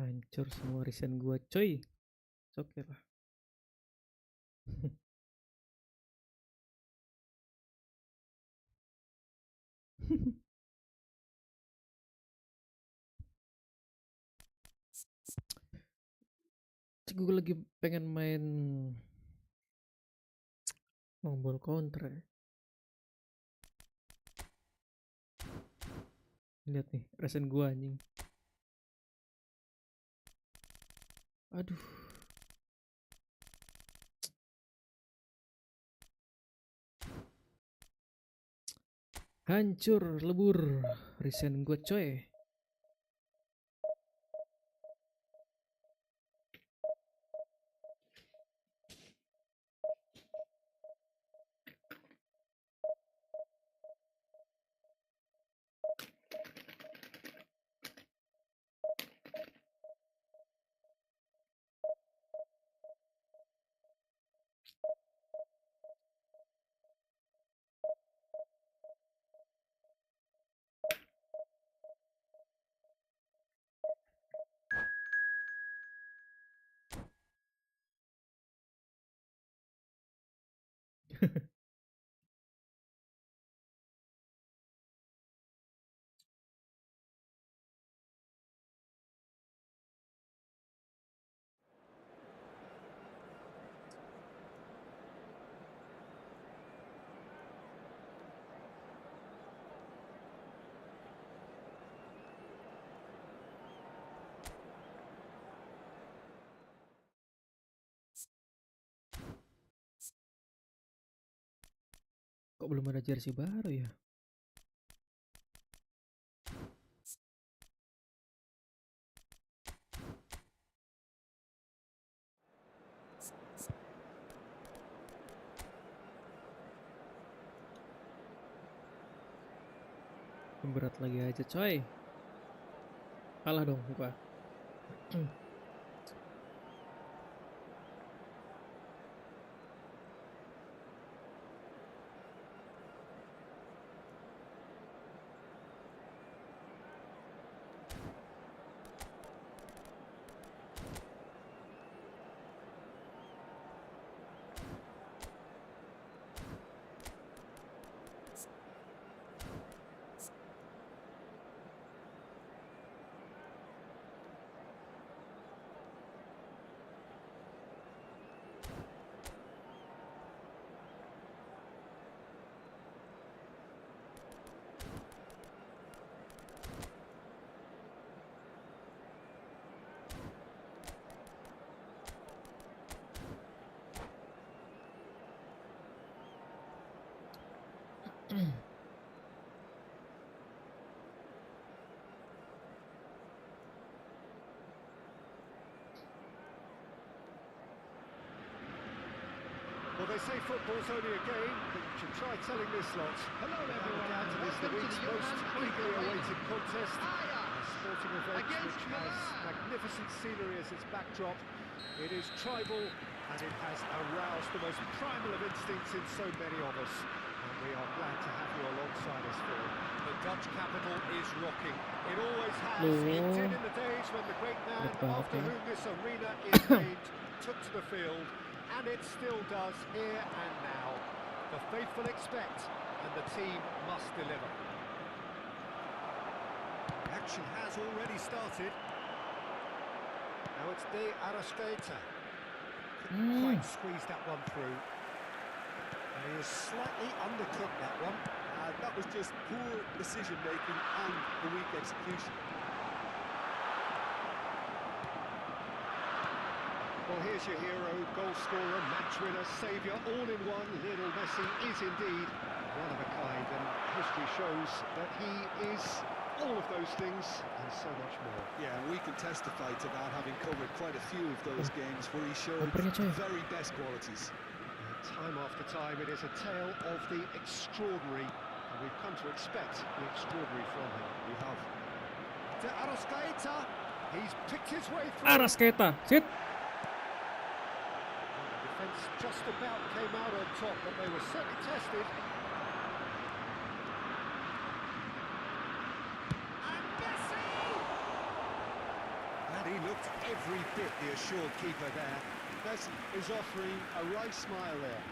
Hancur semua resign gua, coy. Oke lah. Gue lagi pengen main Ball kontra. Lihat nih, resen gua anjing. Aduh. Hancur lebur resen gua coy. Kok belum ada jersey baru ya? Berat lagi aja coy. Kalah dong gua. Well, they say football's only a game, but you should try telling this lot. Hello, everyone. Down to this, the week's most eagerly awaited contest. A sporting event which has magnificent scenery as its backdrop. It is tribal, and it has aroused the most primal of instincts in so many of us. And we are glad to have you alongside us for it. The Dutch capital is rocking. It always has. It did in the days when the great man, after whom this arena is named, took to the field. And it still does here and now. The faithful expect, and the team must deliver. The action has already started. Now it's De Arrascaeta. Couldn't quite squeeze that one through. And he has slightly undercooked that one. That was just poor decision-making and a weak execution. Well, here's your hero, goal scorer, match winner, saviour, all in one. Lionel Messi is indeed one of a kind, and history shows that he is all of those things and so much more. Yeah, and we can testify to that, having covered quite a few of those games where he showed very best qualities. Time after time, it is a tale of the extraordinary, and we've come to expect the extraordinary from him. We have. De Arrascaeta, he's picked his way through. Arrascaeta, sit. Defence just about came out on top, but they were certainly tested. And Messi! And he looked every bit the assured keeper there. Messi is offering a wry smile there.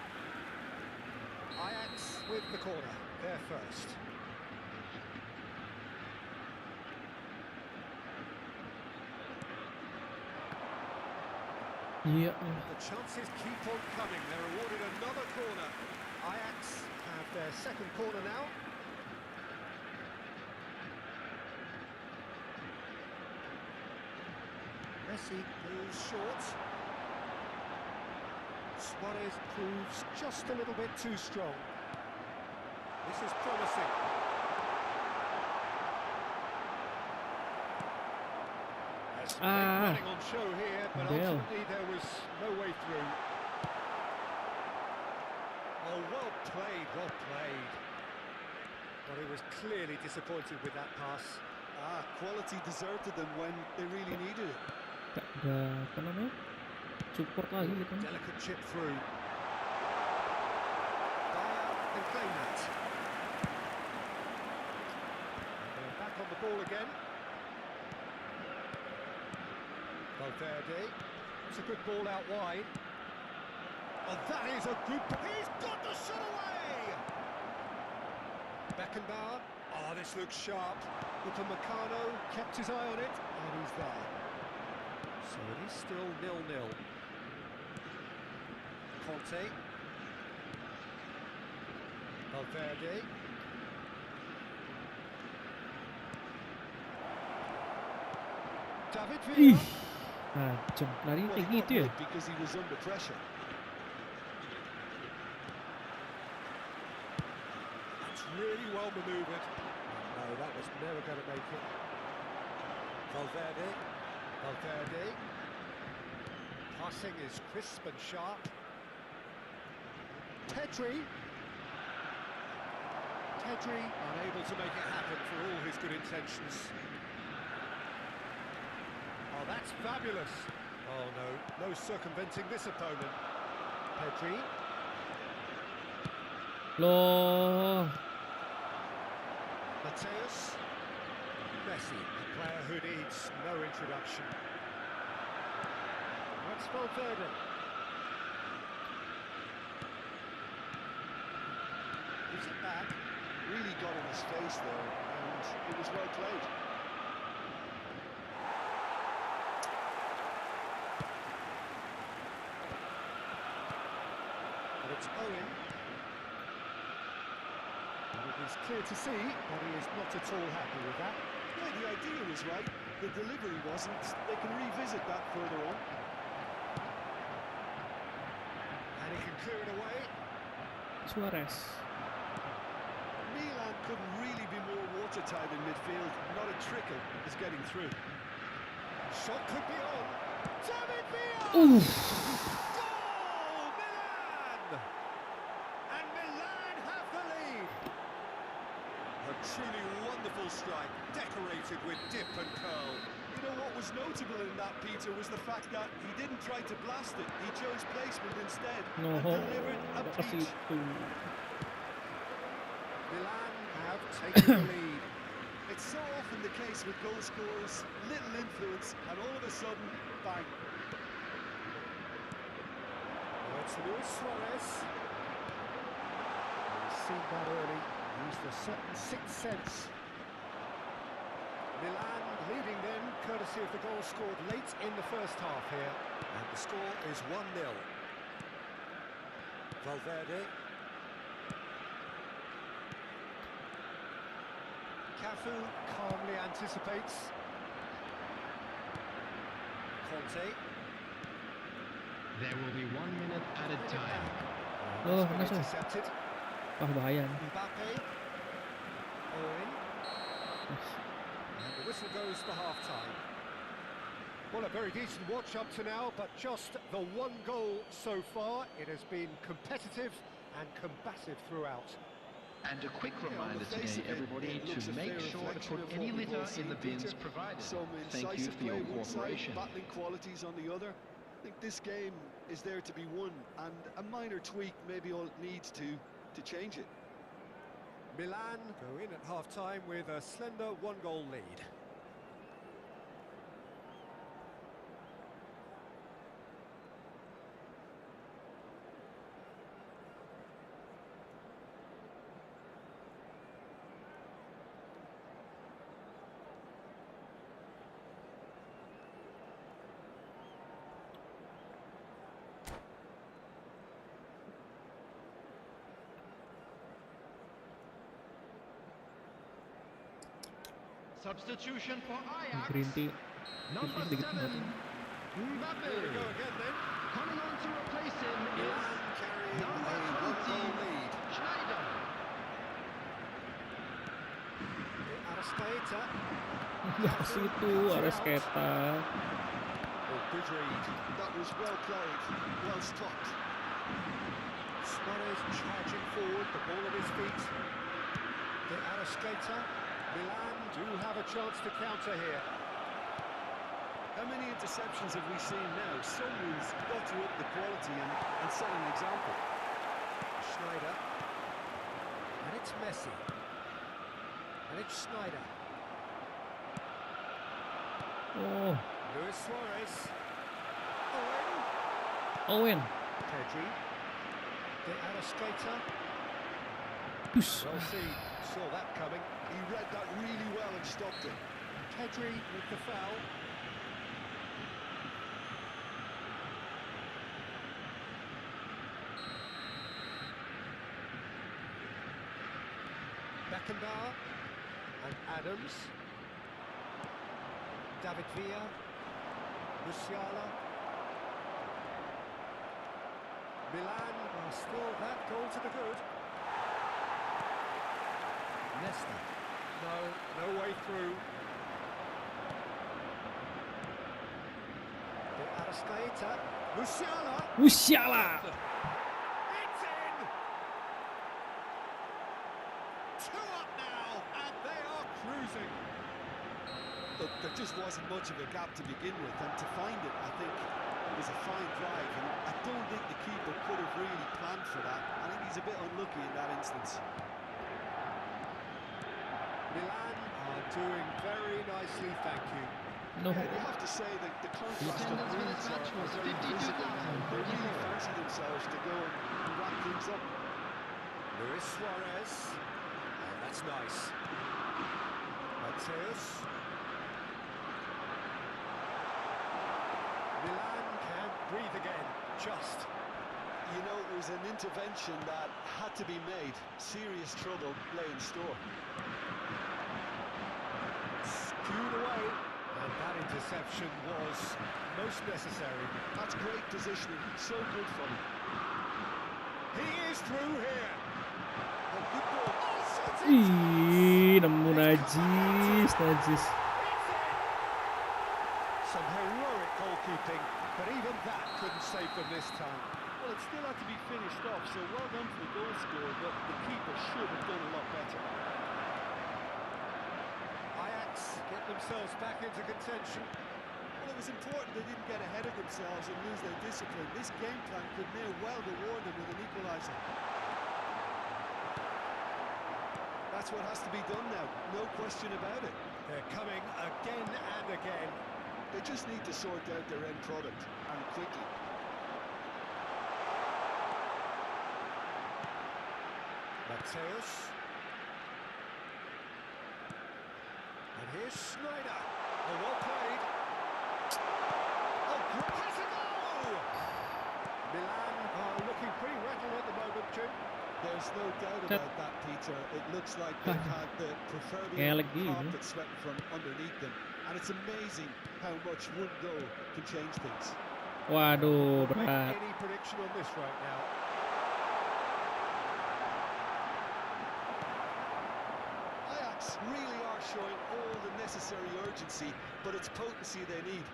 Ajax with the corner, there first. Iya. The chances keep on coming. They're awarded another corner. Ajax have their second corner now. Messi goes short. Suarez proves just a little bit too strong. This is promising. There's some great running on show here, but ultimately there was no way through. Oh, well played, well played. But he was clearly disappointed with that pass. Quality deserted them when they really needed it. Gak ada apa namanya support lagi gitu. Delicate chip through. Dyer can claim that. And they're back on the ball again. Valverde. It's a good ball out wide. Oh, that is a good... He's got the shot away! Beckenbauer. Oh, this looks sharp. Upamecano kept his eye on it, and he's there. So it is still 0-0. Conte. Valverde. David Villa. Tajam, lari kayak gitu ya? Because he was under pressure. That's really well manoeuvred. No, that was never going to make it. Valverde. Valverde. Passing is crisp and sharp. Pedri. Pedri unable to make it happen for all his good intentions. Oh, that's fabulous. Oh no, no circumventing this opponent. Pedri. Loh. Mateus. Messi, a player who needs no introduction. That's Valverde. Gives it back. Really got in his face there, and it was well played. But it's Owen. And it is clear to see that he is not at all happy with that. Yeah, the idea was right, the delivery wasn't. They can revisit that further on. And he can clear it away. Suarez. Milan couldn't really be more watertight in midfield. Not a trickle is getting through. Shot could be on. David Villa! Oof. Goal! Milan! And Milan have the lead. A truly wonderful strike, decorated with dip and curl. You know what was notable in that, Peter, was the fact that he didn't try to blast it. He chose placement instead and delivered a kasih peach. itu. Milan have taken the lead. It's so often the case with goal scorers, little influence, and all of a sudden, bang. Well, it's Luis Suarez. He's seen that early, used a certain sixth sense. Milan leading then, courtesy of the goal scored late in the first half here. And the score is 1-0. Valverde. Cafu calmly anticipates. Conte. There will be 1 minute added time. Oh, That's been langsung. intercepted. Wah, bahaya nih. Mbappe. Owen. And the whistle goes for half-time. Well, a very decent watch up to now, but just the one goal so far. It has been competitive and combative throughout. And a quick reminder today, everybody, to make sure to put any litter in the bins provided. Thank you for your cooperation. Battling qualities on the other. I think this game is there to be won, and a minor tweak maybe all it needs to change it. Milan go in at half-time with a slender one-goal lead. Substitution for Ajax. Green tea. Number Sedikit 7, banget. Mbappe. Here we go again then. Coming on to replace him is Milan carrying number a 20, one-goal lead. Schneider. Arrascaeta. Nggak ke situ, Arrascaeta. Oh, good read. That was well played, well stopped. Suarez charging forward, the ball at his feet. De Arrascaeta. Milan do have a chance to counter here. How many interceptions have we seen now? Someone's got to up the quality and set an example. Schneider. And it's Messi. And it's Schneider. Oh, Luis Suarez. Owen. Pedri. De Arrascaeta. Push. Well, saw that coming. He read that really well and stopped it. Pedri with the foul. Beckenbauer and Adams. David Villa. Musiala. Milan are still that goal to the good. Nesta. No way through. De Arrascaeta. Musiala. Musiala. It's in! 2 up now, and they are cruising. Look, there just wasn't much of a gap to begin with, and to find it, I think, was a fine drive, and I don't think the keeper could have really planned for that. I think he's a bit unlucky in that instance. Milan are doing very nicely, thank you. No. Yeah, you have to say that the contrast of attendance for moods this match was very visible. They really 52,034. fancy themselves to go and wrap things up. Luis Suarez. Oh, that's nice. Mateus. Milan can breathe again, just. You know, it was an intervention that had to be made. Serious trouble lay in store. Skewed away. And that interception was most necessary. That's great positioning, so good for him. He is through here. A good ball. Oh, shooting! Ih, nemu najis. It's in! Some heroic goalkeeping, but even that couldn't save them this time. Well, it still had to be finished off, so well done for the goal scorer, but the keeper should have done a lot better. Ajax get themselves back into contention. Well, it was important they didn't get ahead of themselves and lose their discipline. This game plan could near well reward them with an equaliser. That's what has to be done now, no question about it. They're coming again and again. They just need to sort out their end product, and quickly. Mateus. And here's Schneider. Oh, well played. Oh, has a goal! Milan are looking pretty rattled at the moment, Jim. There's no doubt about that, Peter. It looks like they've had the proverbial carpet swept from underneath them. And it's amazing how much one goal can change things. Waduh, Make berat. any prediction on this right now? Ajax really are showing all the necessary urgency, but it's potency they need.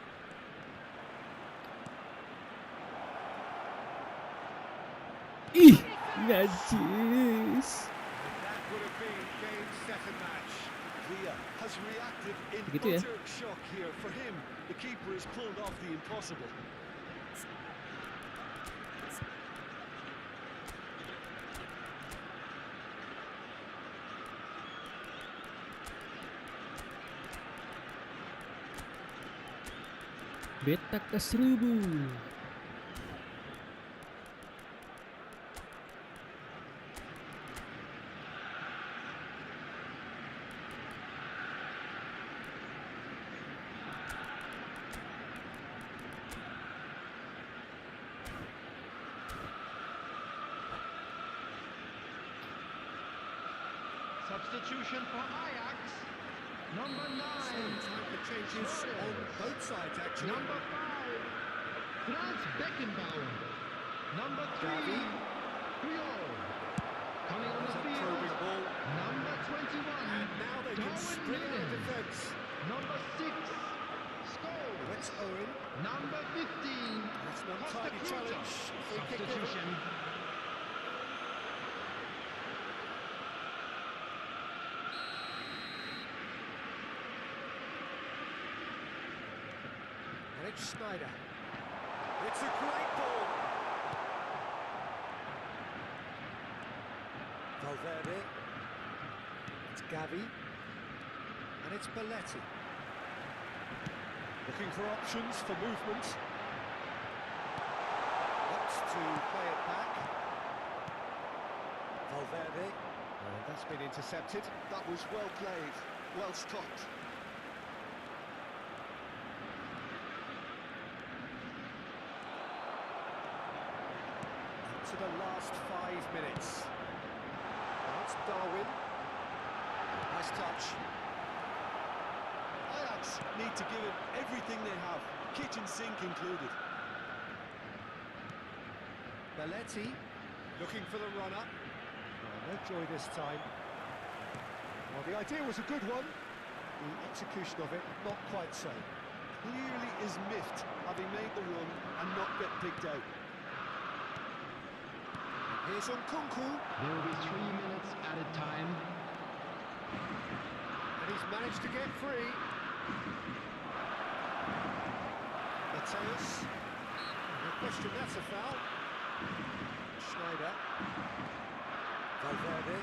Ih, najis. That would have been game, set and match. Villa has reacted in Begitu ya? utter shock here. For him, the keeper has pulled off the impossible. Beta ke 1000. Substitution for Ajax. Number 9. Time for changes on both sides, actually. Number 5. Franz Beckenbauer. Number 3. Gavi. Puyol. Coming on the There's a field. probing ball. Number 21. And now they can Darwin spring out of Nunes. defence. Number 6. Scholes. That's Owen. Number 15. That's an Costa untidy Curta. challenge. Free kick given. Substitution. And it's Schneider. It's a great ball. Valverde. It's Gavi. And it's Belletti. Looking for options for movement. Wants to play it back. Valverde. And that's been intercepted. That was well played, well stopped. To the last 5 minutes. That's Darwin. Nice touch. Ajax need to give it everything they have, kitchen sink included. Belletti looking for the runner. Oh, no joy this time. Well, the idea was a good one. The execution of it, not quite so. Clearly is miffed, having made the run and not get picked out. Here's Nkunku. There will be 3 minutes added time. And he's managed to get free. Mateus. No question, that's a foul. Schneider. Valverde.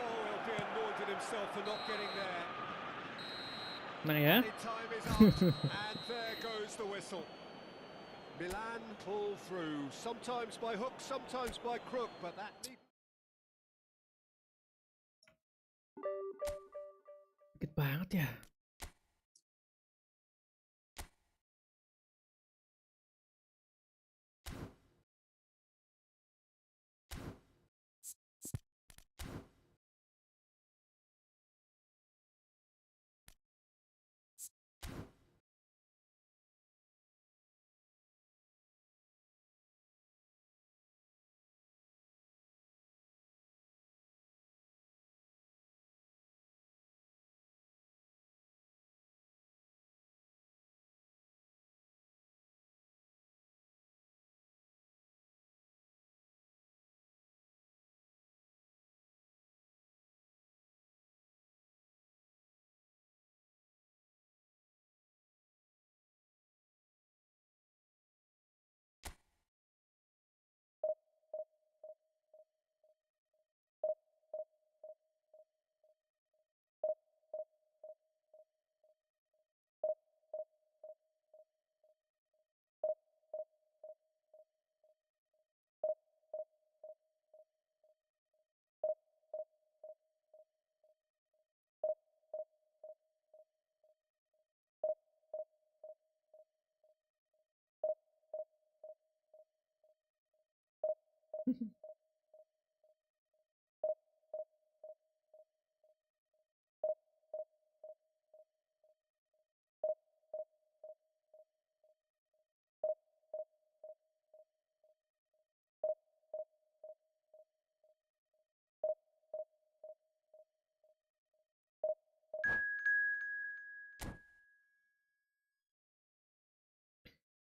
Oh, he'll be annoyed at himself for not getting there. Nah ya. And time is up, and there goes the whistle. Milan pull through, sometimes by hook, sometimes by crook, but that need... Dikit banget ya.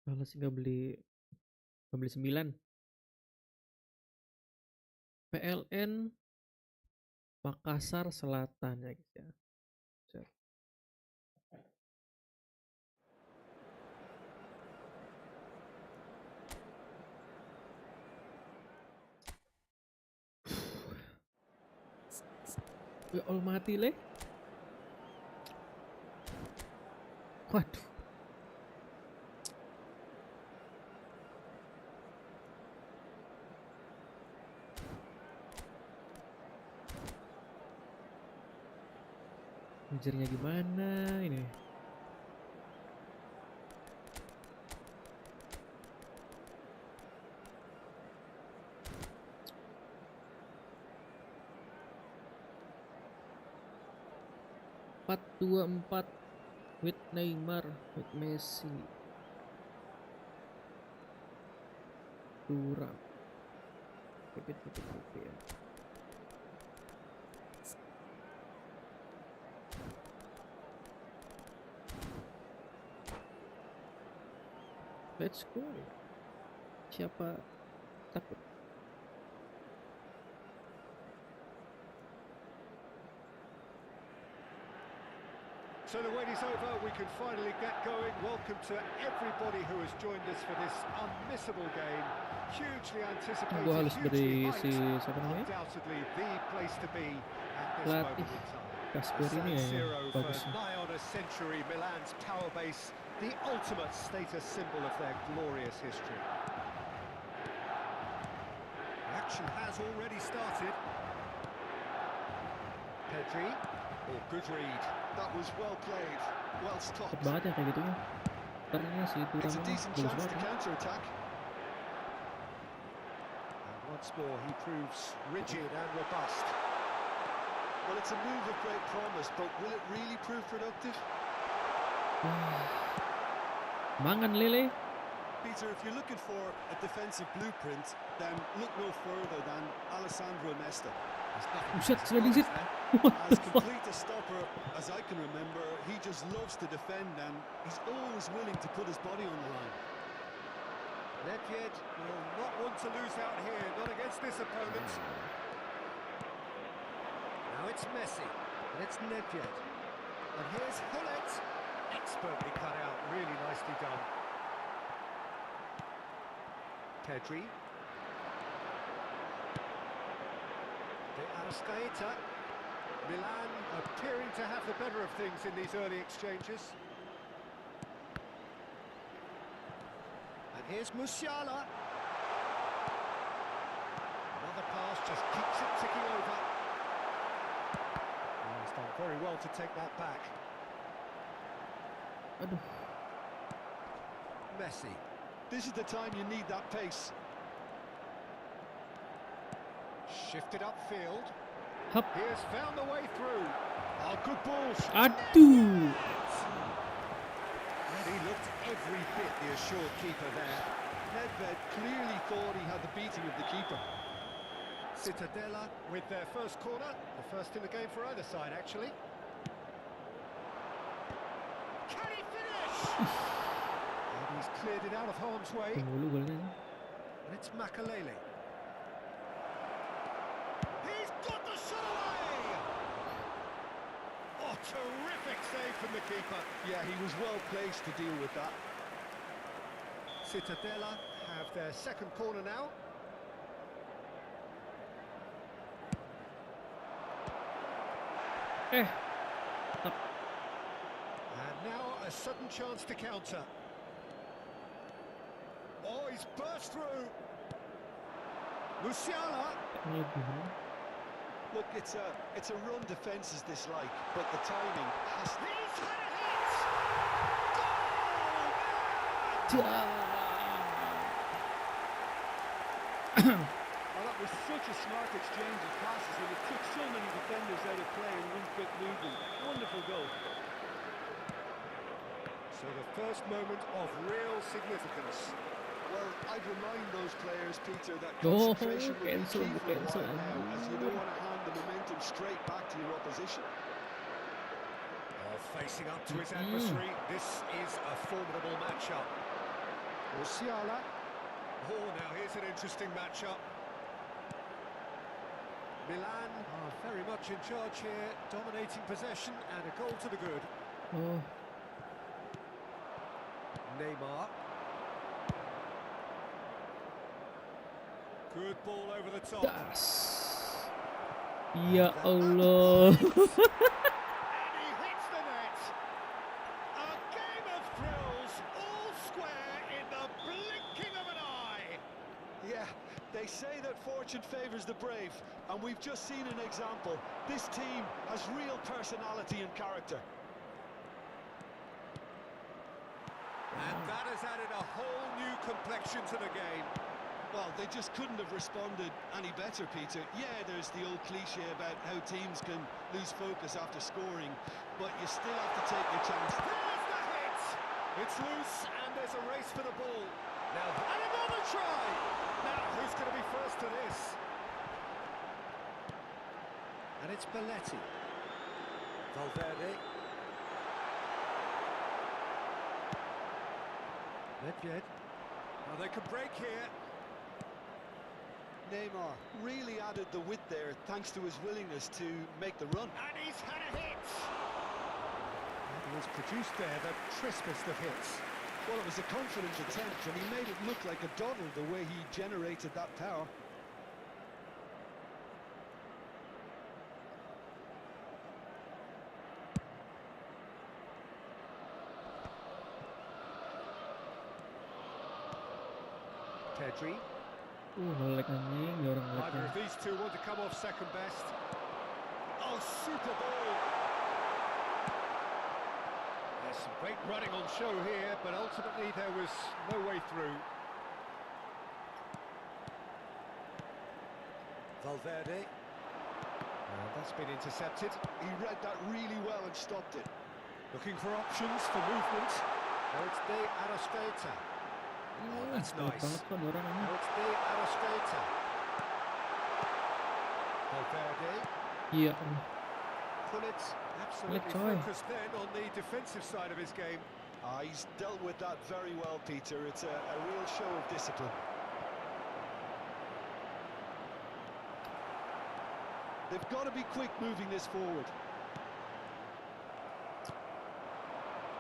Males nggak beli 9. PLN Makassar Selatan ya guys ya. Set. Ya Allah mati le. Waduh. Ngejarnya gimana ini? 4-2-4 with Neymar, with Messi, Durang. Pipit. Let's go. Siapa takut? So the wait is over, we can finally get going. Welcome to everybody who has joined us for this unmissable game. Hugely anticipated, Gua harus hugely beri si hyped, siapa namanya? undoubtedly the place to be at this Pelatih moment in time. Kasper ini ya, Siro for bagusnya. nigh on a century, Milan's power base, the ultimate status symbol of their glorious history. The action has already started. Pedri, good read. That was well played, well stopped. Cepet banget ya kayak gitu ya. Ternyata si It's Durang a ini decent bagus chance banget to ya. counter-attack. And once more he proves rigid and robust. Well, it's a move of great promise, but will it really prove productive? Mangan Lele. Peter, if you're looking for a defensive blueprint, then look no further than Alessandro Nesta. Buset, sudah digit. As complete a stopper as I can remember, he just loves to defend and he's always willing to put his body on the line. Nedved will not want to lose out here, not against this opponent. Now it's Messi, and it's Nedved. And here's Hullet, expertly cut out, really nicely done. Pedri. De Arrascaeta. Milan appearing to have the better of things in these early exchanges. And here's Musiala. Another pass just keeps it ticking over. Oh, he's done very well to take that back. Aduh. Messi. This is the time you need that pace. Shifted upfield. Hup. He has found the way through. Oh, good balls. Aduh. He looked every bit the assured keeper there. Nedved clearly thought he had the beating of the keeper. Cittadella with their first corner. The first in the game for either side, actually. Can he finish? And he's cleared it out of harm's way. Mulu golnya. And it's Makalele. He's got the shot away! Oh, terrific save from the keeper. Yeah, he was well placed to deal with that. Cittadella have their second corner now. Stop. And now a sudden chance to counter. Oh, he's burst through. Musiala. Look, it's a run defence is dislike, but the timing has to... He's had a hit! Well, that was such a smart exchange of passes, and it took so many defenders out of play in one quick movement. Wonderful goal. So the first moment of real significance. Well, I'd remind those players, Peter, that Oh, concentration will be cancel, key for a cancel. while now, as you don't want to hand the momentum straight back to your opposition. Oh, facing up to his adversary, this is a formidable matchup. Musiala. Oh, now here's an interesting matchup. Milan are very much in charge here, dominating possession and a goal to the good. Oh, Neymar. Good ball over the top. das. Ya Allah. And he hits the net. A game of thrills, all square in the blinking of an eye. Yeah, they say that fortune favours the brave, and we've just seen an example. This team has real personality and character. And that has added a whole new complexion to the game. Well, they just couldn't have responded any better, Peter. Yeah, there's the old cliche about how teams can lose focus after scoring, but you still have to take your chance. There's the hit! It's loose, and there's a race for the ball. Now, and another try! Now, who's going to be first to this? And it's Belletti. Valverde. Nedved. Now they could break here. Neymar really added the width there thanks to his willingness to make the run. And he's had a hit! And he has produced there the crispest of hits. Well, it was a confident attempt, and he made it look like a doddle the way he generated that power. Pedri. Ngelag anjing, dia orang Either ngelag. of these two want to come off second best. Oh, super ball! There's some great running on show here, but ultimately there was no way through. Valverde. And that's been intercepted. He read that really well and stopped it. Looking for options for movement. Now it's De Arrascaeta. Oh, that's Kuat nice. banget kan dia orang ini. Now it's De Arrascaeta. Valverde. Iya. Pullet absolutely coy. focused then on the defensive side of his game. He's dealt with that very well, Peter. It's a real show of discipline. They've got to be quick moving this forward.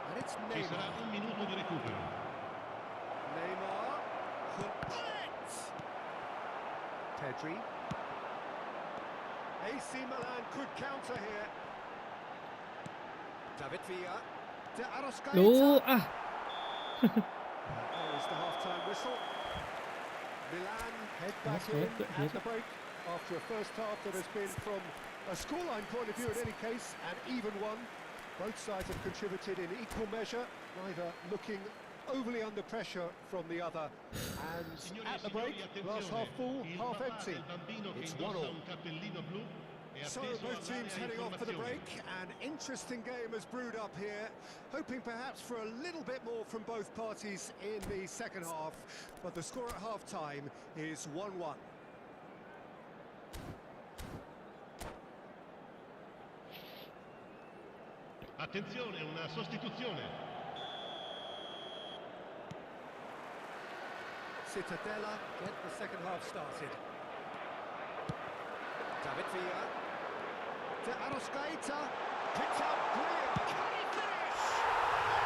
And it's Ci sarà Neymar. un minuto di recupero. Neymar. Pullet! Pedri. AC Milan could counter here. David Villa. De Arrascaeta. Loh, There is the half-time whistle. Milan head back That's in right, good, at yeah. the break after a first half that has been, from a scoreline point of view in any case, an even one. Both sides have contributed in equal measure, neither looking overly under pressure from the other. And Signore at e the break, signori, glass attenzione. half full, Il half papà empty. del bambino che It's indossa 1-1. un cappellino blu è So atteso both all'area teams heading off for the informazioni. break. An interesting game has brewed up here, hoping perhaps for a little bit more from both parties in the second half, but the score at half-time is 1-1. Attenzione, una sostituzione. Cittadella get the second half started. David Villa. De Arrascaeta. Picked up brilliant. Can he finish?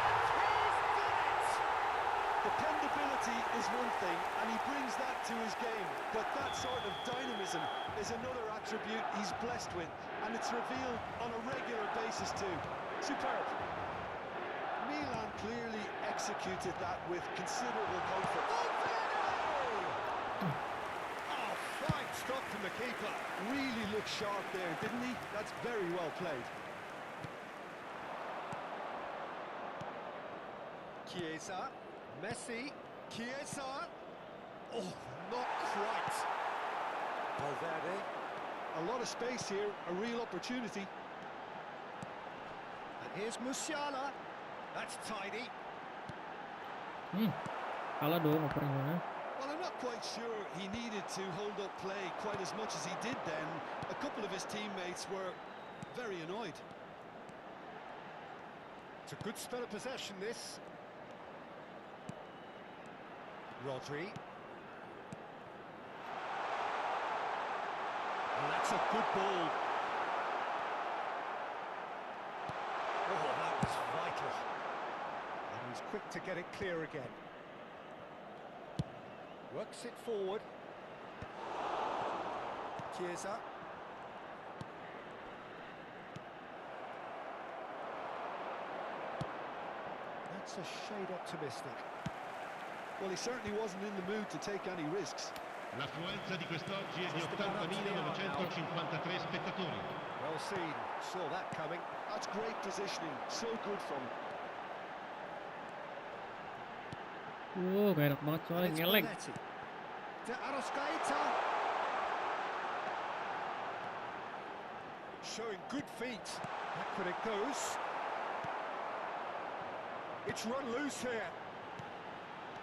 And he's done it! Dependability is one thing, and he brings that to his game. But that sort of dynamism is another attribute he's blessed with, and it's revealed on a regular basis too. Superb. Milan clearly executed that with considerable comfort. Oh, fine stop from the keeper. Really looked sharp there, didn't he? That's very well played. Chiesa. Messi. Chiesa. Oh, not quite. Valverde. A lot of space here, a real opportunity. And here's Musiala. That's tidy. Kalah dong opernya. Well, I'm not quite sure he needed to hold up play quite as much as he did then. A couple of his teammates were very annoyed. It's a good spell of possession, this. Rodri. And that's a good ball. Oh, that was vital. And he's quick to get it clear again. Works it forward. Chiesa. That's a shade optimistic. Well, he certainly wasn't in the mood to take any risks. L'affluenza di quest'oggi è di 80.953 spettatori. Well seen, saw that coming. That's great positioning, so good from him. Gak enak banget soalnya It's ngelek. Belletti. De Arrascaeta. Showing good feet. Backward it goes. It's run loose here.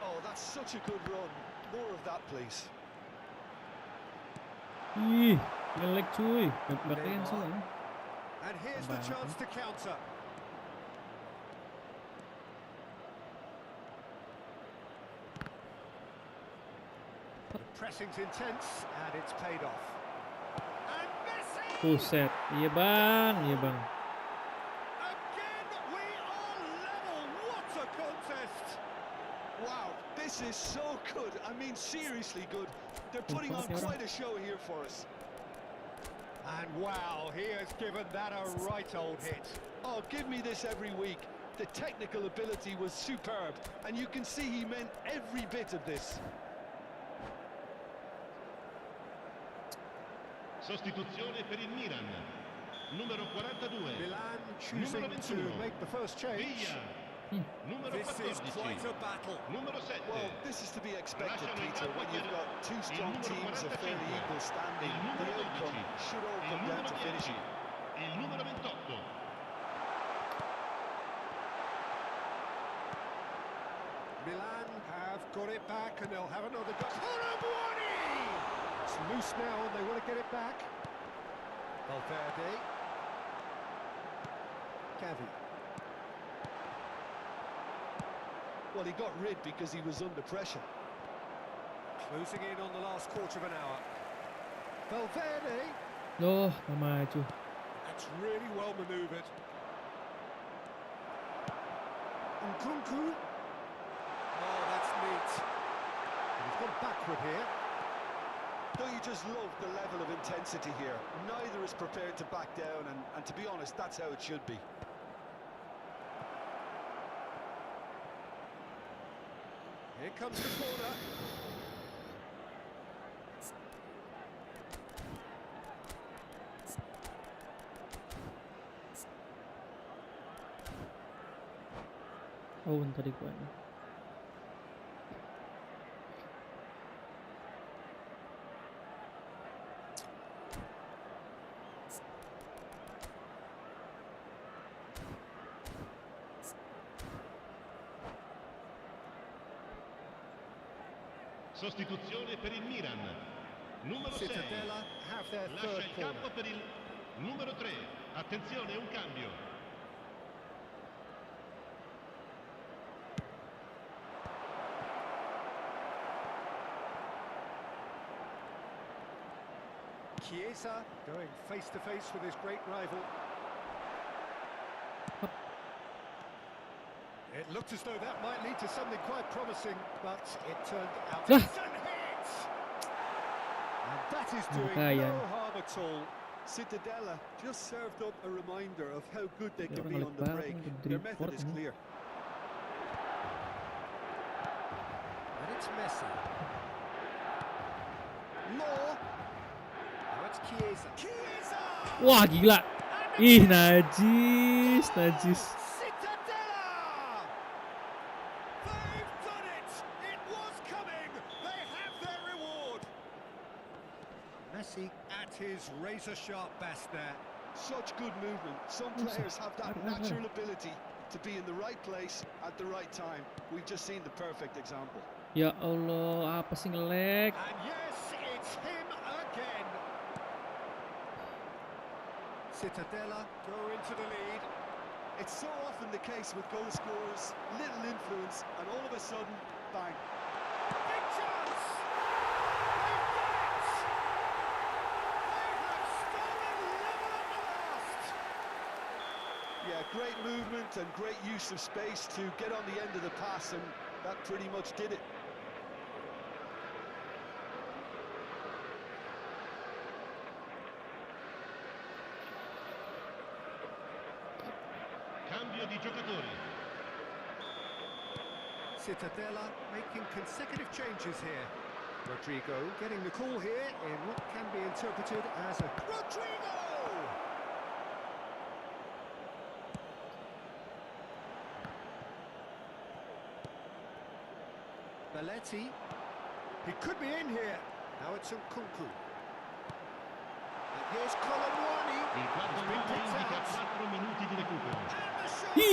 Oh, that's such a good run. More of that, please. Ih, nge-lag cuy. Gak cancel kan? And here's the chance to counter. The pressing's intense and it's paid off. And Messi! Buset. Iya bang, iya bang. Again we are level. What a contest! Wow, this is so good. I mean, seriously good. They're putting on quite a show here for us. And wow, he has given that a right old hit. Oh, give me this every week. The technical ability was superb, and you can see he meant every bit of this. Sostituzione per il Milan. Numero 42. Milan choosing to make the first change. Numero This is 14. quite a battle. Numero 7. Well, this is to be expected, Peter, when you've got two strong teams of fairly equal standing. The outcome should all come down to finishing. Il numero 28. Milan have got it back and they'll have another go. It's loose now and they want to get it back. Valverde. Gavi. Well, he got rid because he was under pressure. Closing in on the last quarter of an hour. Valverde. Loh, gak maju. That's really well manoeuvred. Nkunku. Oh, that's neat. And he's gone backward here. Don't you just love the level of intensity here? Neither is prepared to back down, and to be honest, that's how it should be. Here comes the corner. Oh, tadi gua. Sostituzione per il Milan. Numero 6. Cittadella have their Lascia third il corner. campo per il numero 3. Attenzione, un cambio. Chiesa going face to face with his great rival. It looked as though that might lead to something quite promising, but it turned out to hit. And that is doing no harm at all. Cittadella just served up a reminder of how good they can orang be ngelag on the banget break. nih, Their report method is nih. clear. And it's Messi. Law. Now it's Chiesa. Chiesa! Wah, gila. Ih, najis, najis. Cittadella! They've done it! It was coming! They have their reward! Messi at his razor-sharp best there. Such good movement. Some players have that natural ability to be in the right place at the right time. We've just seen the perfect example. Ya Allah, apa sih nge-lag? And yes, it's him again. Cittadella go into the lead. It's so often the case with goal scorers, little influence, and all of a sudden, bang. Big chance! They've done it! They have stolen level at the last! Yeah, great movement and great use of space to get on the end of the pass, and that pretty much did it. Cambio di giocatori. Cittadella making consecutive changes here. Rodrigo getting the call here in what can be interpreted as a... Rodrigo! Belletti. He could be in here. Now it's Nkunku. And here's Colomwani. Il quarto tempo indica 4 minuti di recupero. Get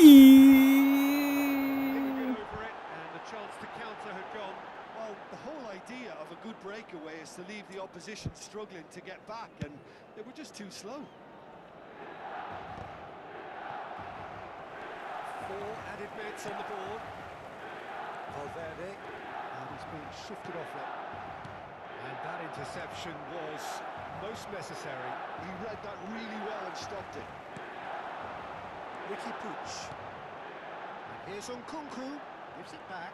over it, and the chance to counter had gone. Well, the whole idea of a good breakaway is to leave the opposition struggling to get back, and they were just too slow. 4 added minutes on the board. Valverde, and he's being shifted off it. And that interception was most necessary. He read that really well and stopped it. Ricky Puig. And here's Nkunku, gives it back.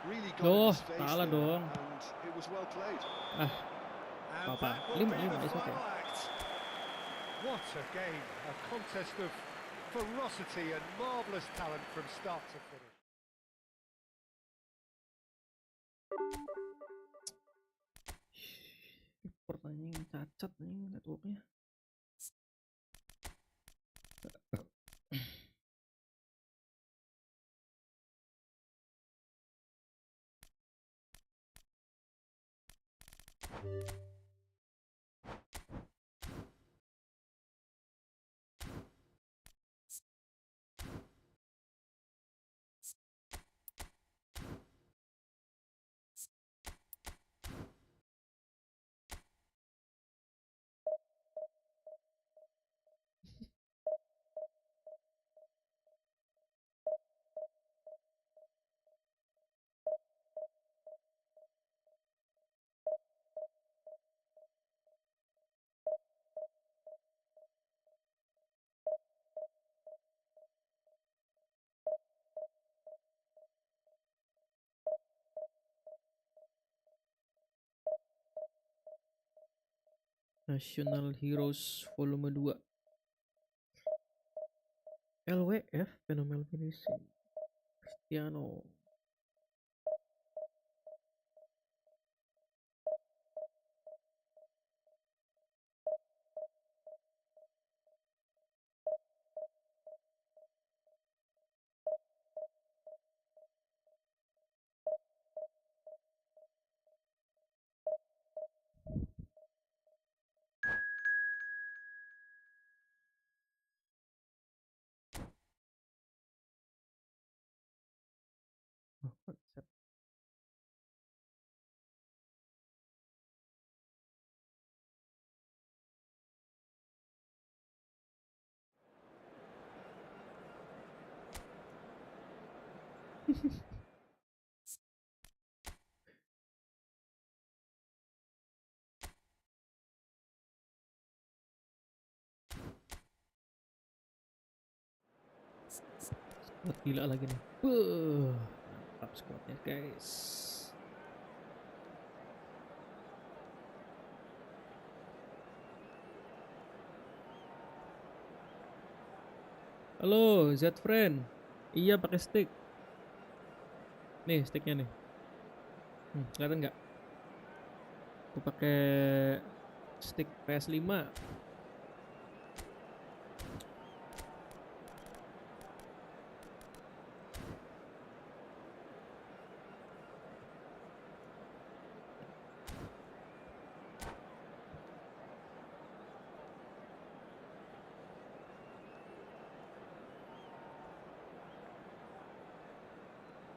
Really got in his face salah there, dong. and it was well played. And Apa? that will be 5, the it's okay. final act. What a game, a contest of ferocity and marvellous talent from start to finish. Pertanyaan cacat nih networknya. National Heroes Volume 2 LWF Phenomenal Finishing Cristiano. Oh, konsep. Squad gila lagi nih. Mantap squadnya guys. Halo Z friend. Iya pakai stick. Nih sticknya nih. Kelihatan nggak? Aku pakai stick PS5.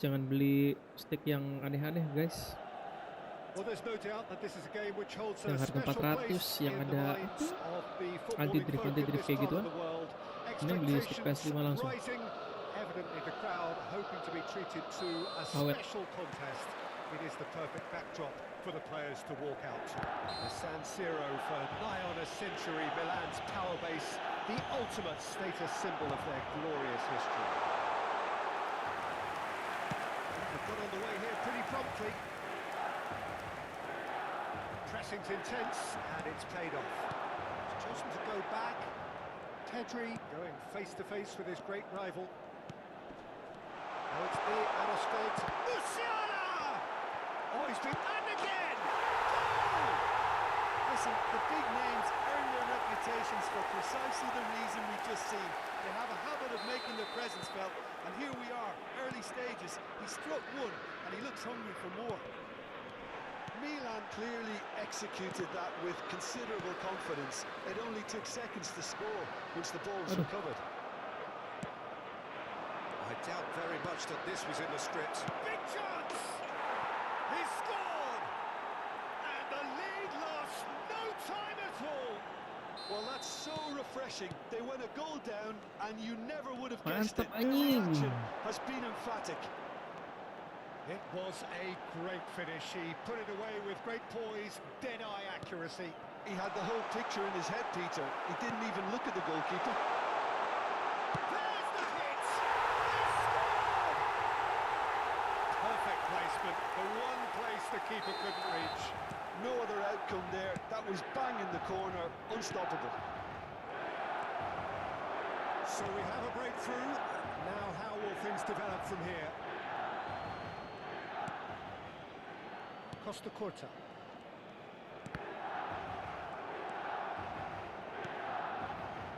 Jangan beli stick yang aneh-aneh guys. Well, there's no doubt that this is a game which holds a Yang harga special 400 place yang in the ada minds of the anti-drift footballing folk in this kayak part gituan. of the world. Ini beli stick PS5 langsung. Rising, evidently the crowd hoping to be treated to a Awet. special contest. It is the perfect backdrop for the players to walk out. The San Siro for nigh on a century, Milan's power base, the ultimate status symbol of their glorious history. They've got on the way here pretty promptly. Pressing's intense, and it's paid off. He's chosen to go back. Pedri going face-to-face with his great rival. Now it's the Arrascaeta. Musiala! Oh, he's been... And again! Goal! Listen, the big names earn their reputations for precisely the reason we've just seen. They have a habit of making their presence felt, and here we are, early stages. He struck one, and he looks hungry for more. Milan clearly executed that with considerable confidence. It only took seconds to score once the ball was recovered. I doubt very much that this was in the script. Big chance! He scored! And the lead lost no time at all! Well, that's so refreshing. They went a goal down, and you never would have guessed it. Mantap The anjing. reaction has been emphatic. It was a great finish. He put it away with great poise, dead-eye accuracy. He had the whole picture in his head, Peter. He didn't even look at the goalkeeper. There's the hit! They scored! Perfect placement, the one place the keeper couldn't reach. No other outcome there. That was bang in the corner, unstoppable. So we have a breakthrough. Now how will things develop from here? Costa Curta.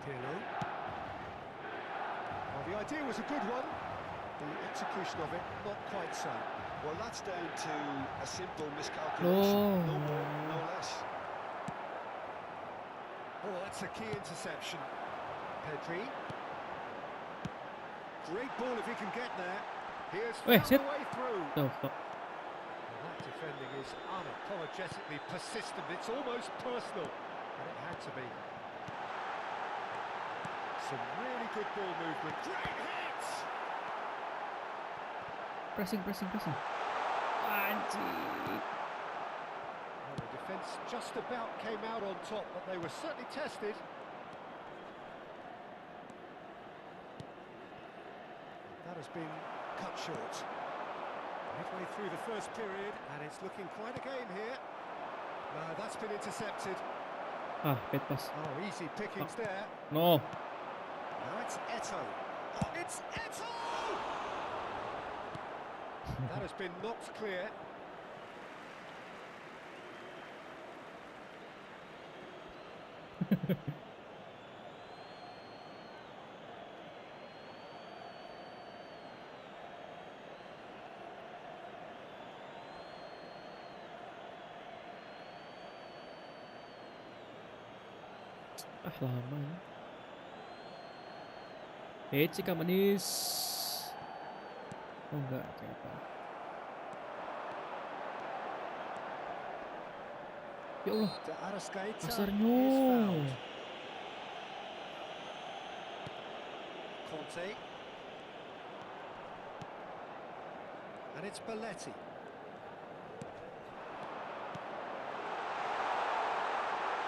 Pirlo. Well, the idea was a good one. The execution of it, not quite so. Well, that's down to a simple miscalculation. No more, no less. Oh, that's a key interception. Pedri. Great ball if he can get there. Here's found sit. the way through. No, stop. Well, that defending is unapologetically persistent. It's almost personal, and it had to be. Some really good ball movement. Great hits! Pressing. Anjing. Well, the defence just about came out on top, but they were certainly tested. That has been cut short. Midway through the first period, and it's looking quite a game here. No, that's been intercepted. Ah, bad pass. Oh, easy pickings there. No. Now it's Eto. Oh, it's Eto! That has been knocked clear. Lama ya. Cika manis. Oh enggak, apa? Ya Allah, kasarnya. Conte. And it's Belletti.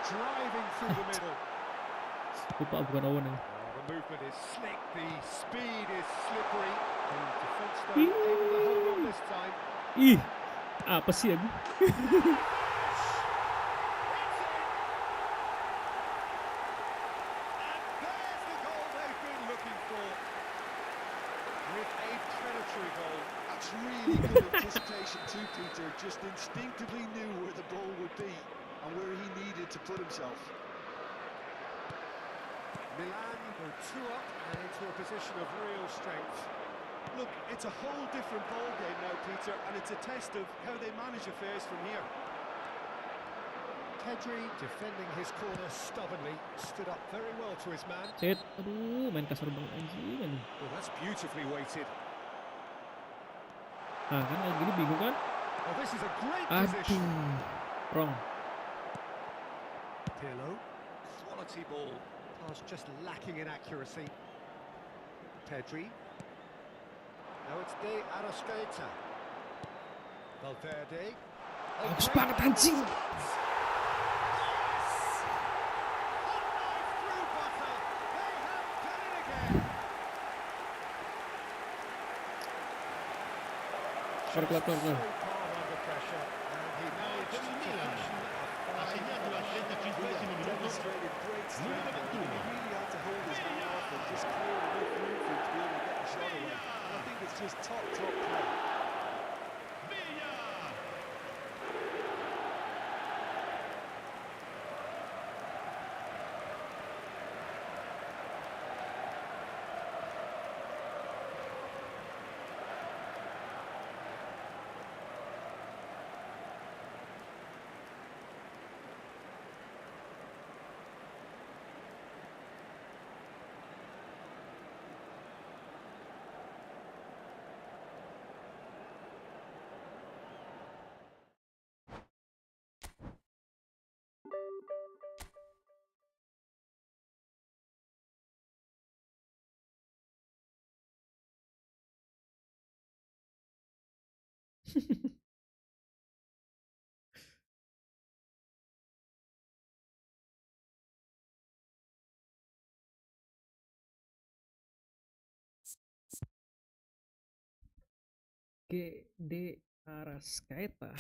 Driving through the middle. Lupa bukan Owen ya. The movement is slick, the speed is slippery. The defence though able to hold on this time. Ih, apa sih aku? There's the goal they've been looking for. With a predatory goal. That's really good anticipation too, Peter. Just instinctively knew where the ball would be and where he needed to put himself. Milan go 2 up and into a position of real strength. Look, it's a whole different ball game now, Peter, and it's a test of how they manage affairs from here. Pedri defending his corner stubbornly, stood up very well to his man. Set. Aduh, main kasar banget anjing ini. Well, that's beautifully weighted. Ah, kan lagi gini bingung kan? Oh, this is a great position. Aduh. Wrong. Pirlo, quality ball. Pass just lacking in accuracy. Pedri. Now it's De Arrascaeta. Valverde. Bagus banget anjing. Keluar. Ha segnato al 35esimo minuto numero 21. It's just top play. GD Arascaeta.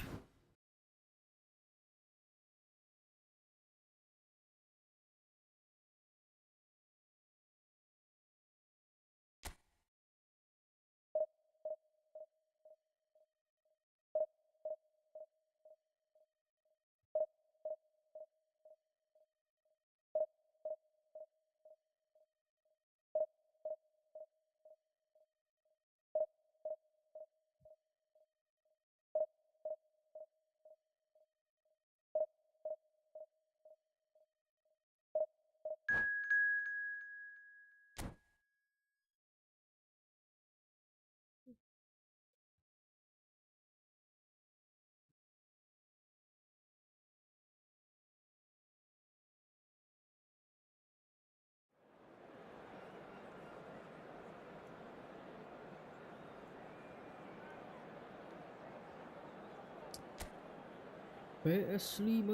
PS5.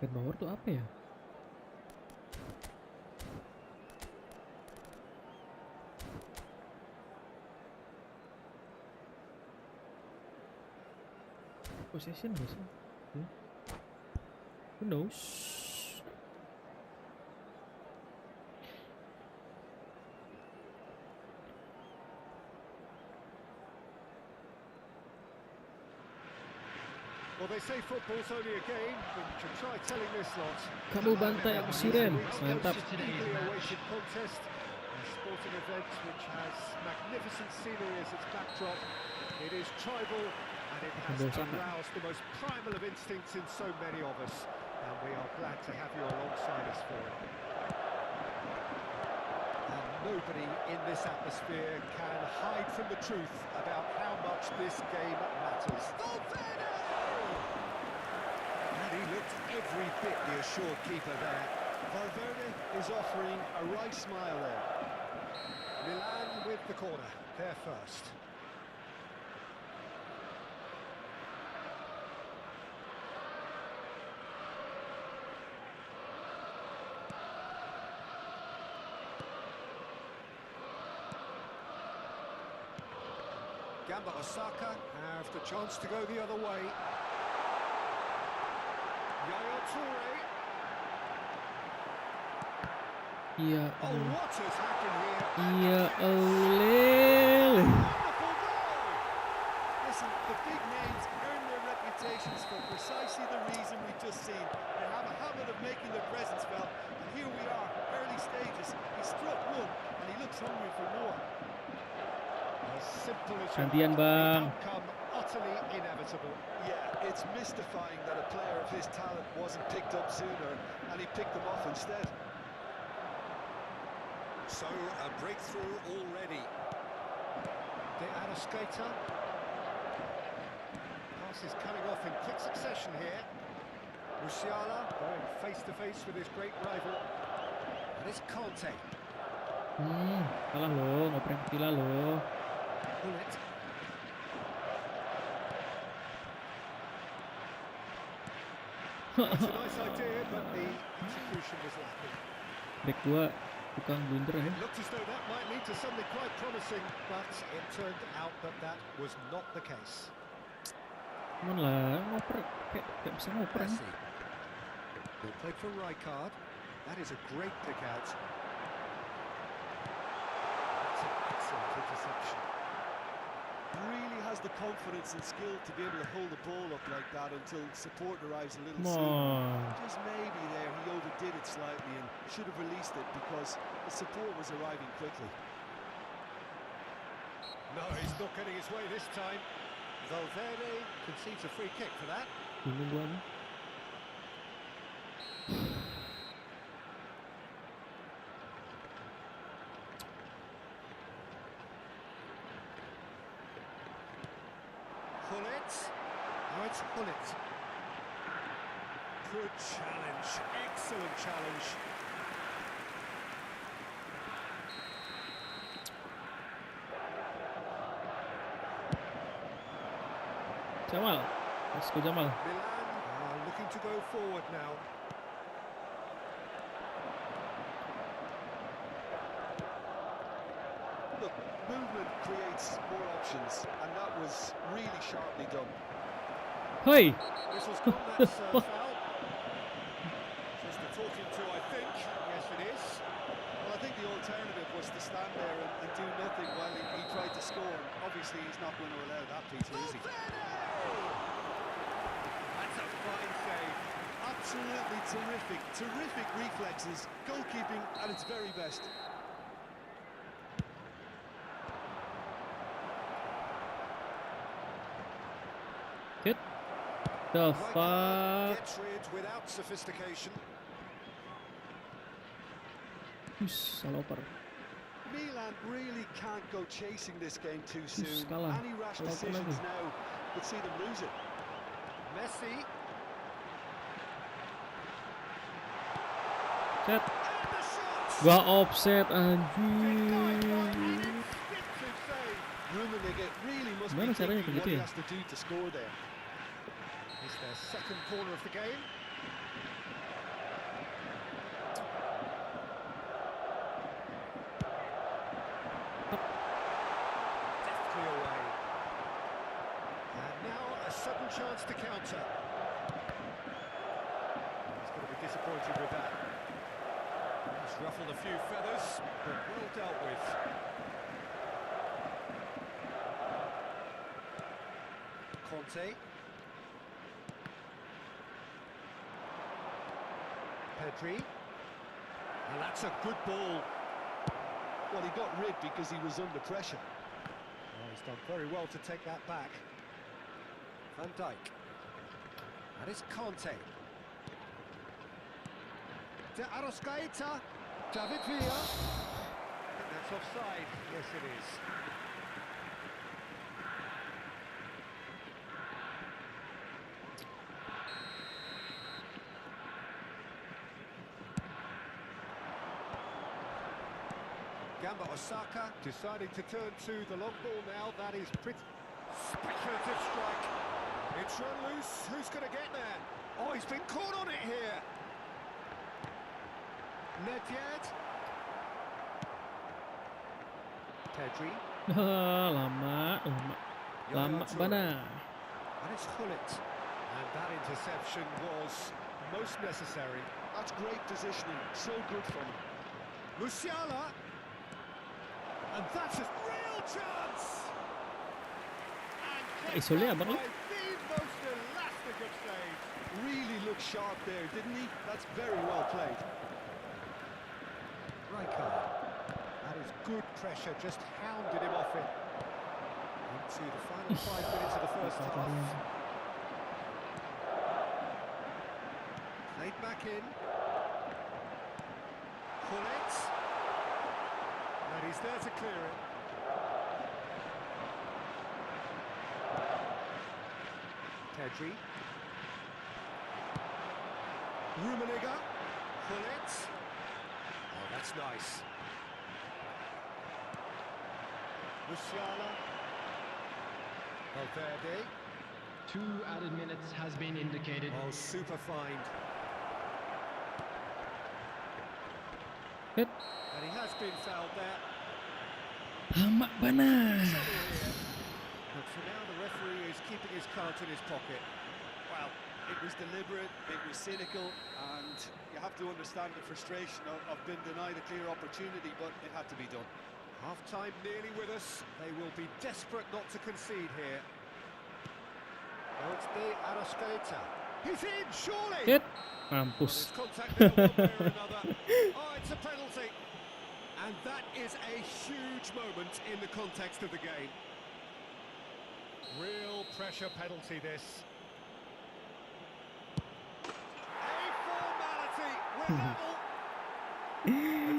Bauer tuh apa ya? Possession gak sih? Who knows? Well, they say football's only a game, but you should try telling this lot. Kamu bantai aku siren, mantap. Eagerly awaited contest, a sporting event which has magnificent scenery as its backdrop. It is tribal and it has aroused the most primal of instincts in so many of us, and we are glad to have you alongside us for it. And nobody in this atmosphere can hide from the truth about how much this game matters. He looked every bit the assured keeper there. Valverde is offering a right smile there. Milan with the corner, their first. Gamba Osaka have the chance to go the other way. Yaya Toure. Iya. Oh, what has happened here? Iya, oleh. Wonderful goal! Listen, the big names earn their reputations for precisely the reason we've just seen. They have a habit of making their presence felt, and here we are, early stages. He struck one, and he looks hungry for more. As simple as Gantian, the Bang. outcome utterly inevitable. Yeah, it's mystifying that a player of his talent wasn't picked up sooner, and he picked them off instead. So, a breakthrough already. De Arascaeta. Pass is coming off in quick succession here. Musiala going face-to-face with his great rival. And it's Conte. Salah loh, ngoprek gila loh. Bullet. It's a nice idea, but the execution was lacking. Back 2 tukang blunder ya. Looked as though that might lead to something quite promising, but it turned out that that was not the case. Cuman lah, ngoper kayak bisa ngoper. Messi. Good play for Rijkaard. That is a great pick out. That's an excellent interception. Really has the confidence and skill to be able to hold the ball up like that until support arrives a little Come sooner. on. Just maybe there he overdid it slightly and should have released it because the support was arriving quickly. No, he's not getting his way this time. Valverde concedes a free kick for that. Bingung gua nih. Hullet. Now it's Hullet. Good challenge. Excellent challenge. Jamal. Let's go Jamal. Milan are looking to go forward now. Look, movement creates more options, and that was really sharply done. Hey. Whistle's gone, that's foul. Just a talking to, I think. Yes, it is. Well, I think the alternative was to stand there and do nothing while he tried to score. Obviously, he's not going to allow that, Peter, is he? That's a fine save. Absolutely terrific, terrific reflexes. Goalkeeping at its very best. Hit. The Rijkaard fuck. gets rid without sophistication. Salah oper. Milan really can't go chasing this game too soon. kalah. Any rash Salah oper decisions lagi. now would see them lose it. Messi. Set. And the shot! Gak offset Good anjing. save. Rummenigge really must Gimana be caranya thinking what begitu he ya? has to do to score there. It's their second corner of the game. Deftly away. And now a sudden chance to counter. He's going to be disappointed with that. He's ruffled a few feathers, but well dealt with. Conte. Pedri. And that's a good ball. Well, he got rid because he was under pressure. Oh, he's done very well to take that back. Van Dijk. And it's Conte. De Arrascaeta. David Villa. I think that's offside. Yes, it is. Gamba Osaka deciding to turn to the long ball now. That is pretty speculative strike. It's run loose. Who's going to get there? Oh, he's been caught on it here. Nedved. Pedri. Lama. Lama bana. And it's Hullet. And that interception was most necessary. That's great positioning. So good from him. Musiala. And that's a real chance! And Isolé kept abang out lu. by the most elastic of saves. Really looked sharp there, didn't he? That's very well played. Rijkaard. That is good pressure, just hounded him off it. Into the final 5 minutes of the first half. Played back in. Hullet. And he's there to clear it. Pedri. Rummenigge. Hullet. Oh, that's nice. Musiala. Valverde. 2 added minutes has been indicated. Oh, super find. Hit. And he has been fouled there. Lama bana. But for now, the referee is keeping his cards in his pocket. Well, it was deliberate, it was cynical, and you have to understand the frustration of being denied a clear opportunity, but it had to be done. Half-time nearly with us. They will be desperate not to concede here. Oh, it's De Arrascaeta. He's in, surely! Hit. Well, Mampus. there's contact there one way or another. Oh, it's a penalty. And that is a huge moment in the context of the game. Real pressure penalty, this. A formality, we're level. The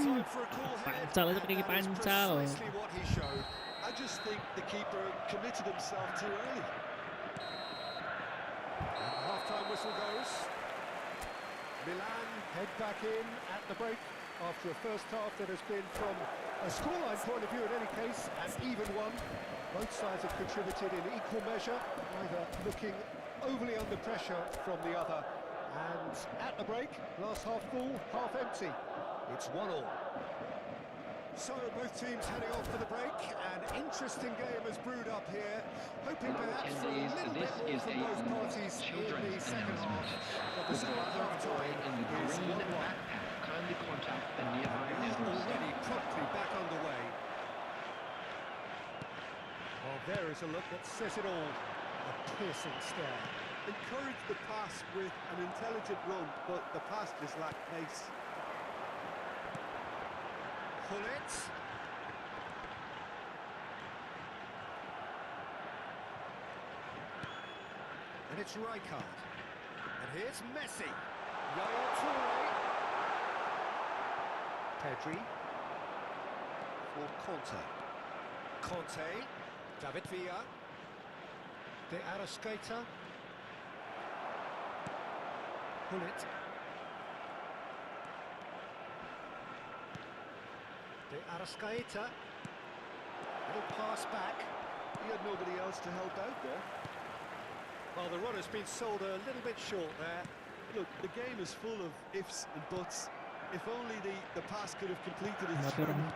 time for a cool head, Pancal itu and pergi that is pancal. precisely what he showed. I just think the keeper committed himself too early. And the half-time whistle goes. Milan head back in at the break after a first half that has been, from a scoreline point of view in any case, an even one. Both sides have contributed in equal measure, neither looking overly under pressure from the other. And at the break, glass half full, half empty. It's 1-1. So both teams heading off for the break. An interesting game has brewed up here, hoping perhaps for a little bit more from both parties in the second half. But the score at half-time is 1-1. Kindly contact the nearby network Already promptly back underway. Well, there is a look that says it all. A piercing stare. Encouraged the pass with an intelligent run, but the pass just lacked pace. Hullet. And it's Rijkaard. And here's Messi. Yaya Toure. Pedri. For Conte. Conte. David Villa. De Arrascaeta. Hullet. De Arrascaeta. Little pass back. He had nobody else to help out there. Well, the run has been sold a little bit short there. Look, the game is full of ifs and buts. If only the pass could have completed its Motor. journey.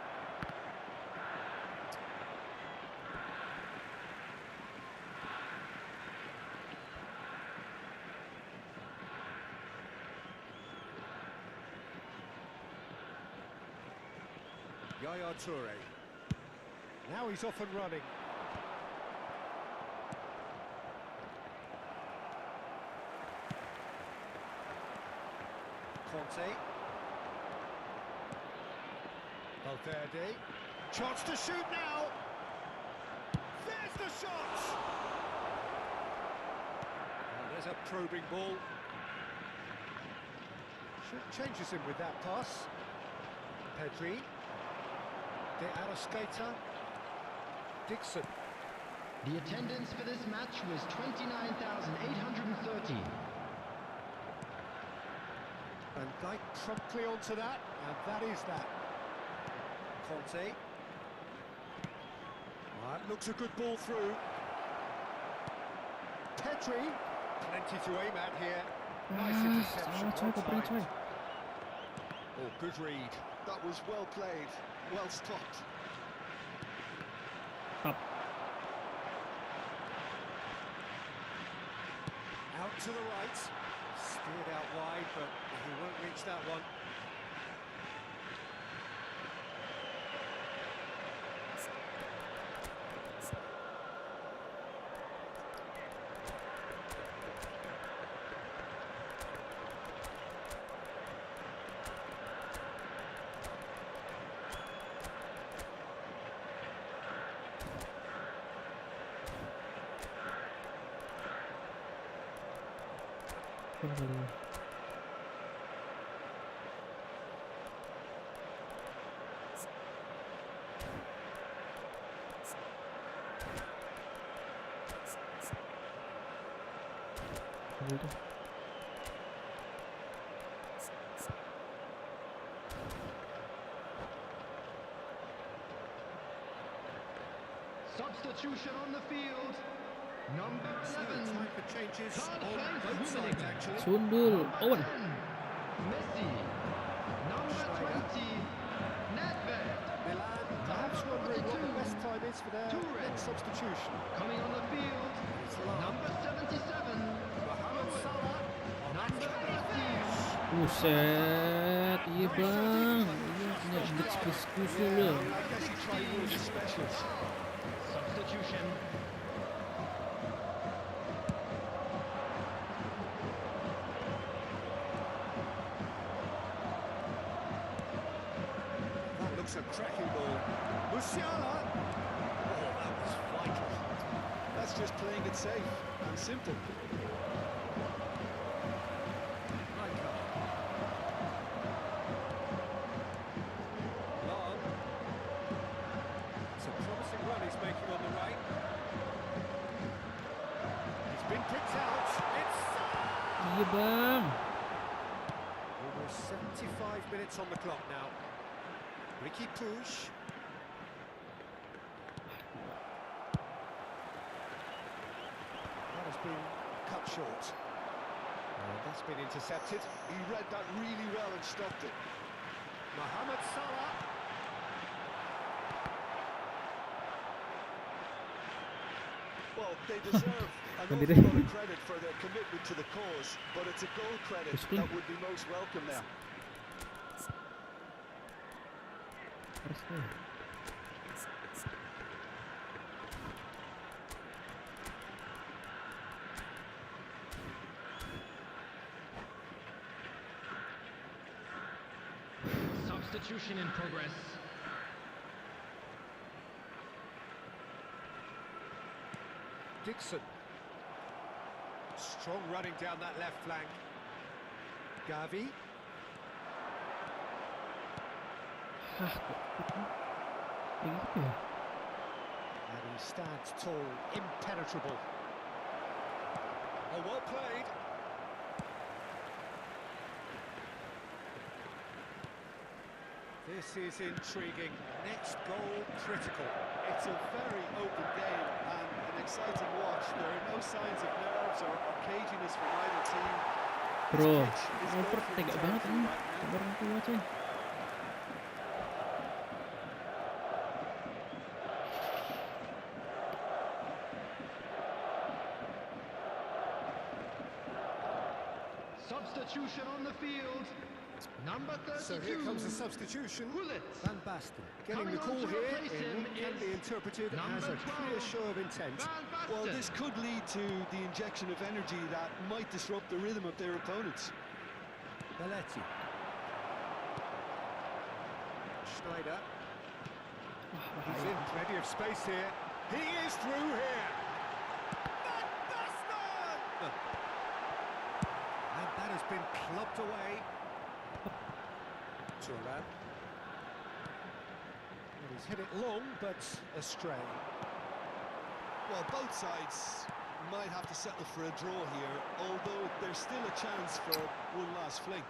Yaya Toure. Now he's off and running. Conte. Valverde. Chance to shoot now. There's the shot. Oh, there's a probing ball. Changes him with that pass. Pedri. De Arrascaeta. Dixon. The attendance for this match was 29,813. And Dyke promptly onto that, and that is that. Conte. That looks a good ball through. Pedri. Plenty to aim at here. Nice interception. Coy, coy, coy. Oh, good read. That was well played, well stopped. Up. Out to the right. Steered out wide, but he won't reach that one. Substitution on the field. Number 11. Time for changes on both sides, actually. Sundul, Owen. Messi. Number 20. Nedved. Milan perhaps wondering what the best time is for their next substitution. Coming on the field. Number 77. Mohamed Salah. Number 80. Buset, iya bang, iya punya diskusi loh. I guess he tried one of the specials. Substitution. That looks a cracking ball. Musiala. Oh, that was vital. That's It's just playing it safe and simple. It's a promising run he's making on the right. He's been picked out. It's Iya bang. almost 75 minutes on the clock now. Ricky Push. That has been cut short. That's been intercepted. He read that really well and stopped it. Mohamed Salah. Well, they deserve an Sendiri. awful lot of credit for their commitment to the cause, but it's a goal credit Betul. that would be most welcome now. Harus nih. Substitution in progress. Dixon. Strong running down that left flank. Gavi. Ah, kok kayak gitu ya? And he stands tall, impenetrable. Oh, well played. This is intriguing. Next goal, critical. It's a very open game and an exciting watch. There are no signs of nerves or caginess from either team. Bro, This pitch is ngoper going through tega banget territory ini. right now. Ngoper orang tua coy. Substitution on the field. Number 32. So here comes the substitution. Gullit. Van Basten. Getting Coming the on call to here replace in him what can be is interpreted number as a clear 12, show of intent. Van Basten. Well, this could lead to the injection of energy that might disrupt the rhythm of their opponents. Belletti. Schneider. He's in, plenty of space here. He is through here. Van Basten! And that has been clubbed away. Turan. Well, he's hit it long, but astray. Well, both sides might have to settle for a draw here, although there's still a chance for one last fling.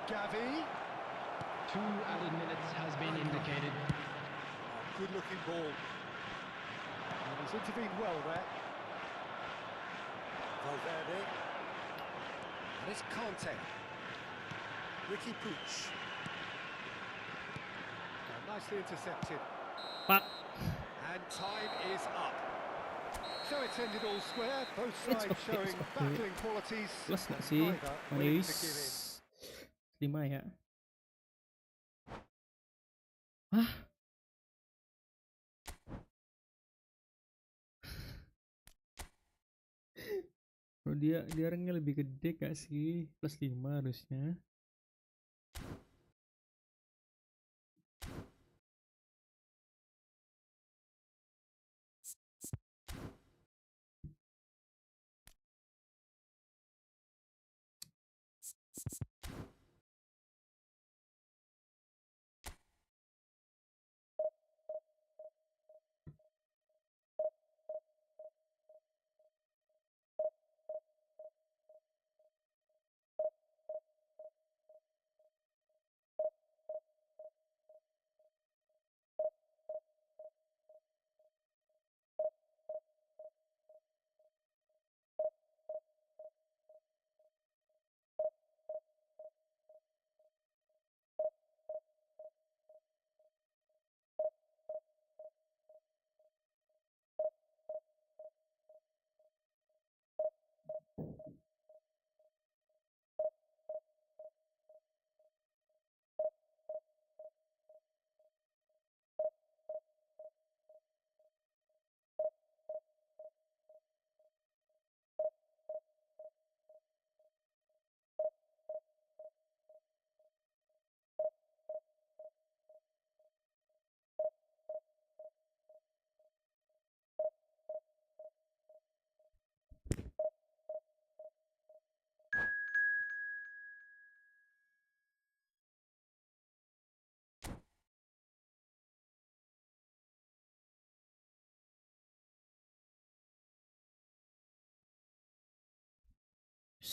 Gavi. 2 added minutes has been indicated. Oh, good-looking ball. And he's intervened well there. Valverde. And it's Conte. Ricky Puch. Nicely intercepted. Pak. And time is up. So it's ended all square. Both It's sides okay, showing it's okay. battling qualities. Plus nggak and sih? neither willing to give in. Manis 5 ya. Hah? Bro, dia rangnya lebih gede gak sih? Plus 5 harusnya.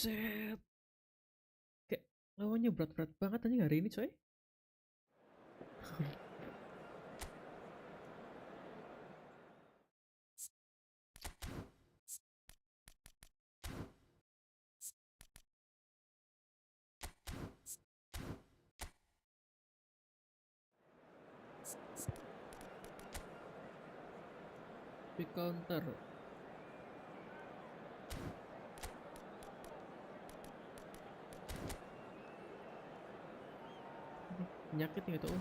Buset. Kayak lawannya berat-berat banget aja hari ini coy. Quick counter. Penyakit nggak tahu.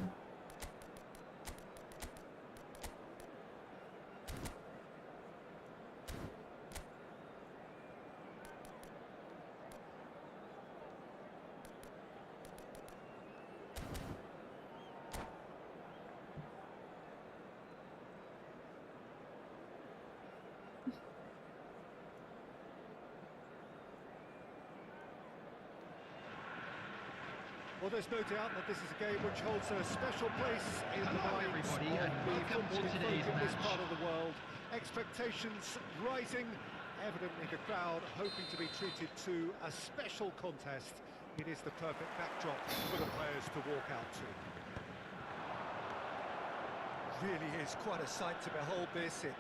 Well, there's no doubt that this is a game which holds a special place in the Hello, minds of everybody, the and welcome to footballing today's folk in this match. part of the world. Expectations rising, evidently the crowd hoping to be treated to a special contest. It is the perfect backdrop for the players to walk out to. Really is quite a sight to behold this. It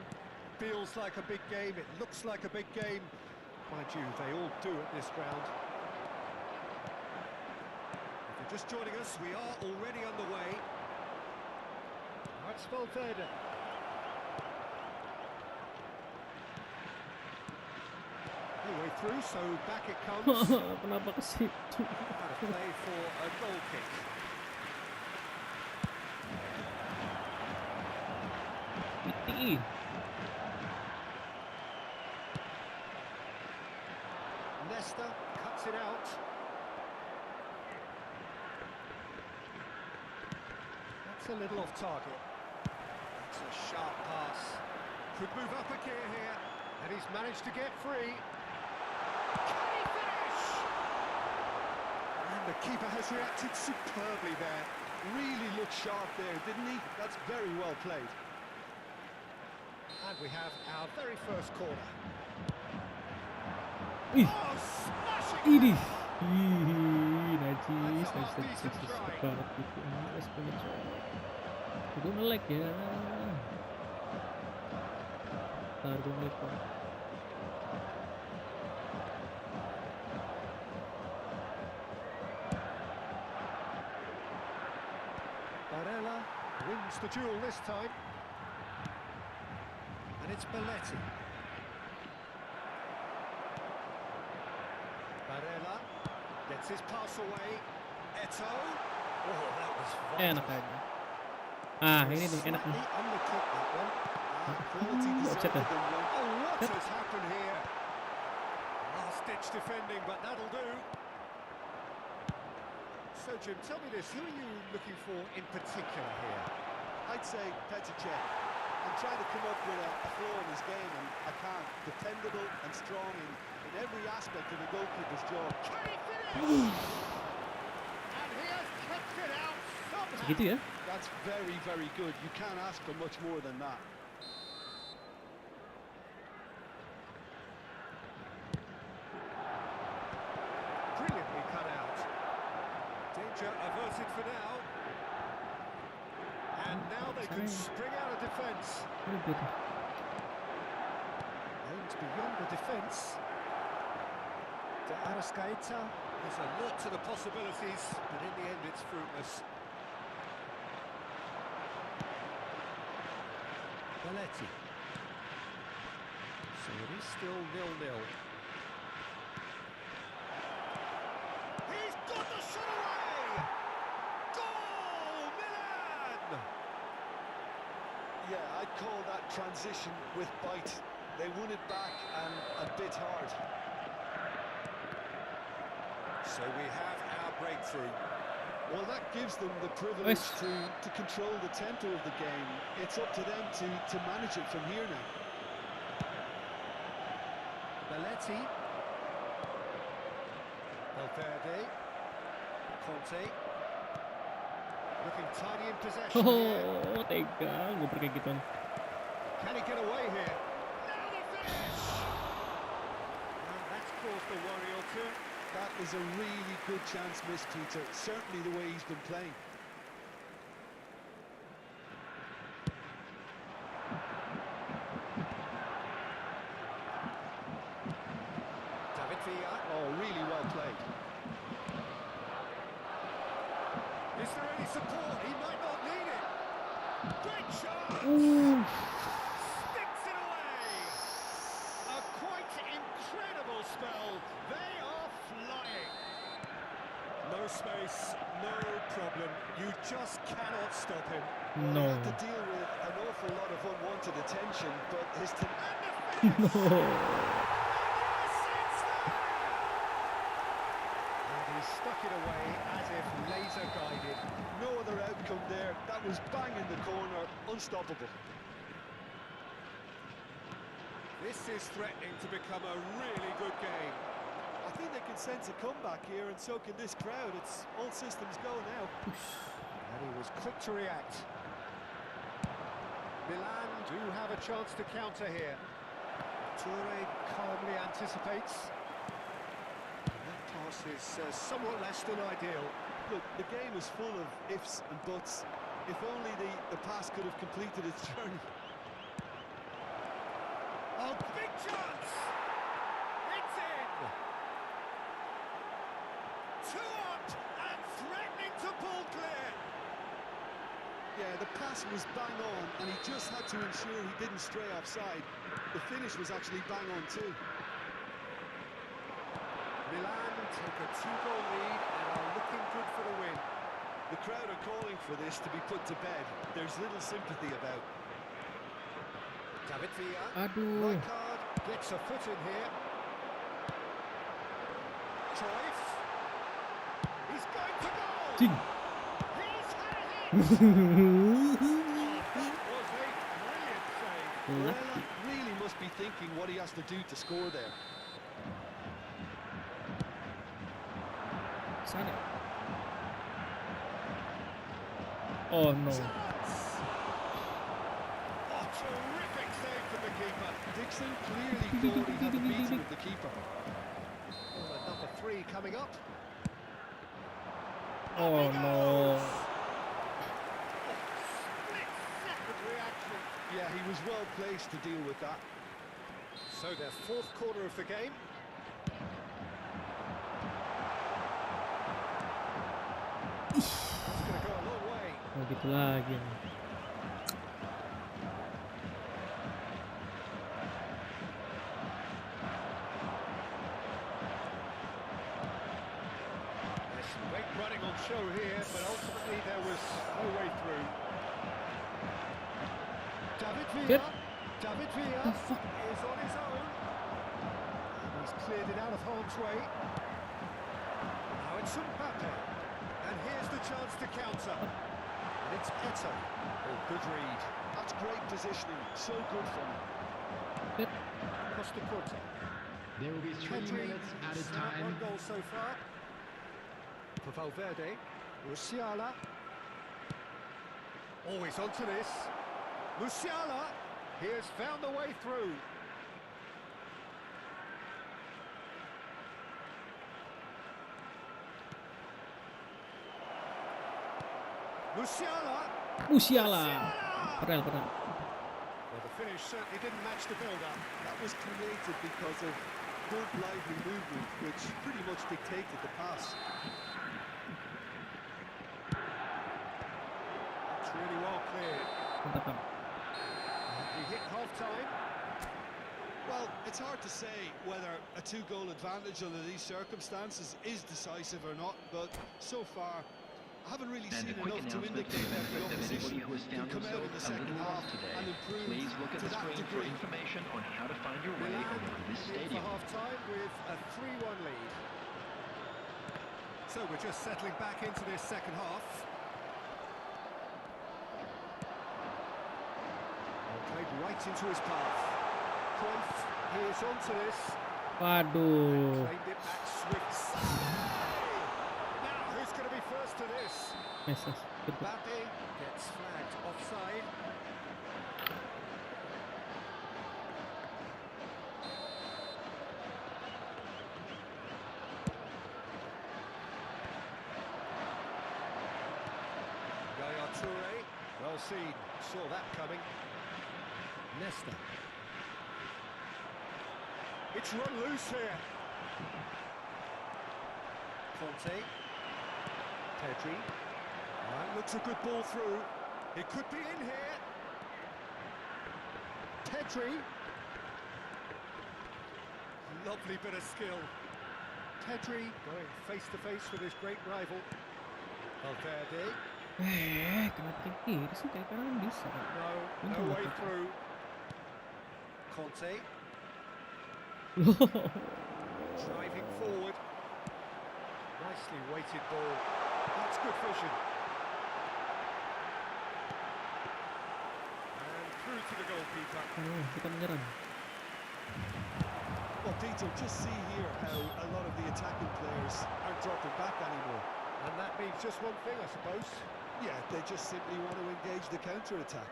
feels like a big game, it looks like a big game. Mind you, they all do at this ground. Just joining us, we are already underway. That's Valverde. Anyway, through, so back it comes. Kenapa ke situ? Had a play for a goal kick. Piti. Nesta cuts it out. That's a little off target. That's a sharp pass. Could move up a gear here, and he's managed to get free. Can he finish? And the keeper has reacted superbly there. Really looked sharp there, didn't he? That's very well played. And we have our very first corner. Ih, Oh, smashing! idih. Ih, najis banget gitu. Responnya coy. Gue nge-lag ya. Ntar gue nge-lag kok. Barella wins the duel this time. And it's Belletti. Barella gets his pass away. Eto. Oh, that was Enak vital. aja. Ah, ini nih enak nih. Slightly undercut that one. Quality Offset deserved dah. them one. Oh, what has happened here? Last-ditch defending, but that'll do. So, Jim, tell me this. Who are you looking for in particular here? I'd say Petr Cech. I'm trying to come up with a flaw in his game, and I can't. Dependable and strong in every aspect of a goalkeeper's job. Can he finish? And he has kept it out somehow. Segitu ya. That's very, very good. You can't ask for much more than that. Brilliantly cut out. Danger averted for now. And now they can spring out of defence. Ini gitu. Aims beyond the defence. De Arrascaeta. There's a lot to the possibilities, but in the end it's fruitless. Belletti. So it is still 0-0. He's got the shot away! Goal! Milan! Yeah, I'd call that transition with bite. They won it back and a bit hard. So we have our breakthrough. Well, that gives them the privilege Yes. to control the tempo of the game. It's up to them to manage it from here now. Belletti. Valverde. Conte. Looking tidy in possession here. Oh, tega. Gue pergi gituan. Can he get away here? Now the finish! Well, that's caused just a worry or two. That is a really good chance missed, Peter. Certainly the way he's been playing. David Villa. Oh, really well played. Is there any support? He might not need it. Great shot! Ooh. Sticks it away! A quite incredible spell. They are flying. No space, no problem. You just cannot stop him. He No. had to deal with an awful lot of unwanted attention, but his And the finish! No. And he stuck it away as if laser guided. no other outcome there. That was bang in the corner, unstoppable. This is threatening to become a really good game. I think they can sense a comeback here, and so can this crowd. It's all systems go now. And he was quick to react. Milan do have a chance to counter here. Toure calmly anticipates. That pass is somewhat less than ideal. Look, the game is full of ifs and buts. If only the pass could have completed its journey. Oh, big chance! It's in! Two up and threatening to pull clear. Yeah, the pass was bang on, and he just had to ensure he didn't stray offside. The finish was actually bang on too. Milan take a 2-goal lead and are looking good for the win. The crowd are calling for this to be put to bed. There's little sympathy about. David Villa. Aduh. Rijkaard gets a foot in here. Cruyff. He's going to goal. Cing. He's had it in. That was a brilliant save. Well, Lucky. really must be thinking what he has to do to score there. Sana. Oh no. Chance. Oh, terrific save from the keeper. Dixon clearly thought he had the beating of the keeper. Well, number 3 coming up. Oh no. Split-second reaction. Yeah, he was well placed to deal with that. So their 4th corner of the game. That's going to go a long way. Oh gitu lagi nih. There's some great running on show here, but ultimately there was no way through. David Yep. Villa. David Villa The fuck? is on his own. And he's cleared it out of harm's way. Now it's Mbappe. And here's the chance to counter. And it's Eto. Oh, good read. That's great positioning. So good from him. Yep. Costa Corte. There will be 3 Pedri, minutes added he's had time. 1 goal so far. For Valverde. Musiala. Always onto this. Musiala. He has found the way through. Musiala. Musiala. Padahal. Well, the finish certainly didn't match the build-up. That was created because of good lively movement, which pretty much dictated the pass. It's really well cleared. Mantap bang. He hit half-time. Well, it's hard to say whether a 2-goal advantage under these circumstances is decisive or not, but so far, I haven't really And seen a quick enough to announcement indicate for the that the benefit of anybody opposition who has can found come out in the themselves a second little half lost today. and improve Please look at to the that screen for degree. information on how to find your way Milan around this in stadium. for half-time with a 3-1 lead. So we're just settling back into this second half. Played right into his path. Cruyff, he is onto this. Waduh. Claimed it back swift. Now, who's going to be first to this? Yes, yes. Good. Mbappe gets flagged offside. well seen. Saw that coming. Nesta. It's run loose here. Conte. Pedri. That looks a good ball through. It could be in here. Pedri. Lovely bit of skill. Pedri going face to face with his great rival. Valverde. Kenapa kayak gini sih? Kayak kanan bisa. No way through. Conte. Driving forward. Nicely weighted ball. That's good vision. And through to the goalkeeper. Kita menyerang. Well, Dito, just see here how a lot of the attacking players aren't dropping back anymore. And that means just one thing, I suppose. Yeah, they just simply want to engage the counter-attack.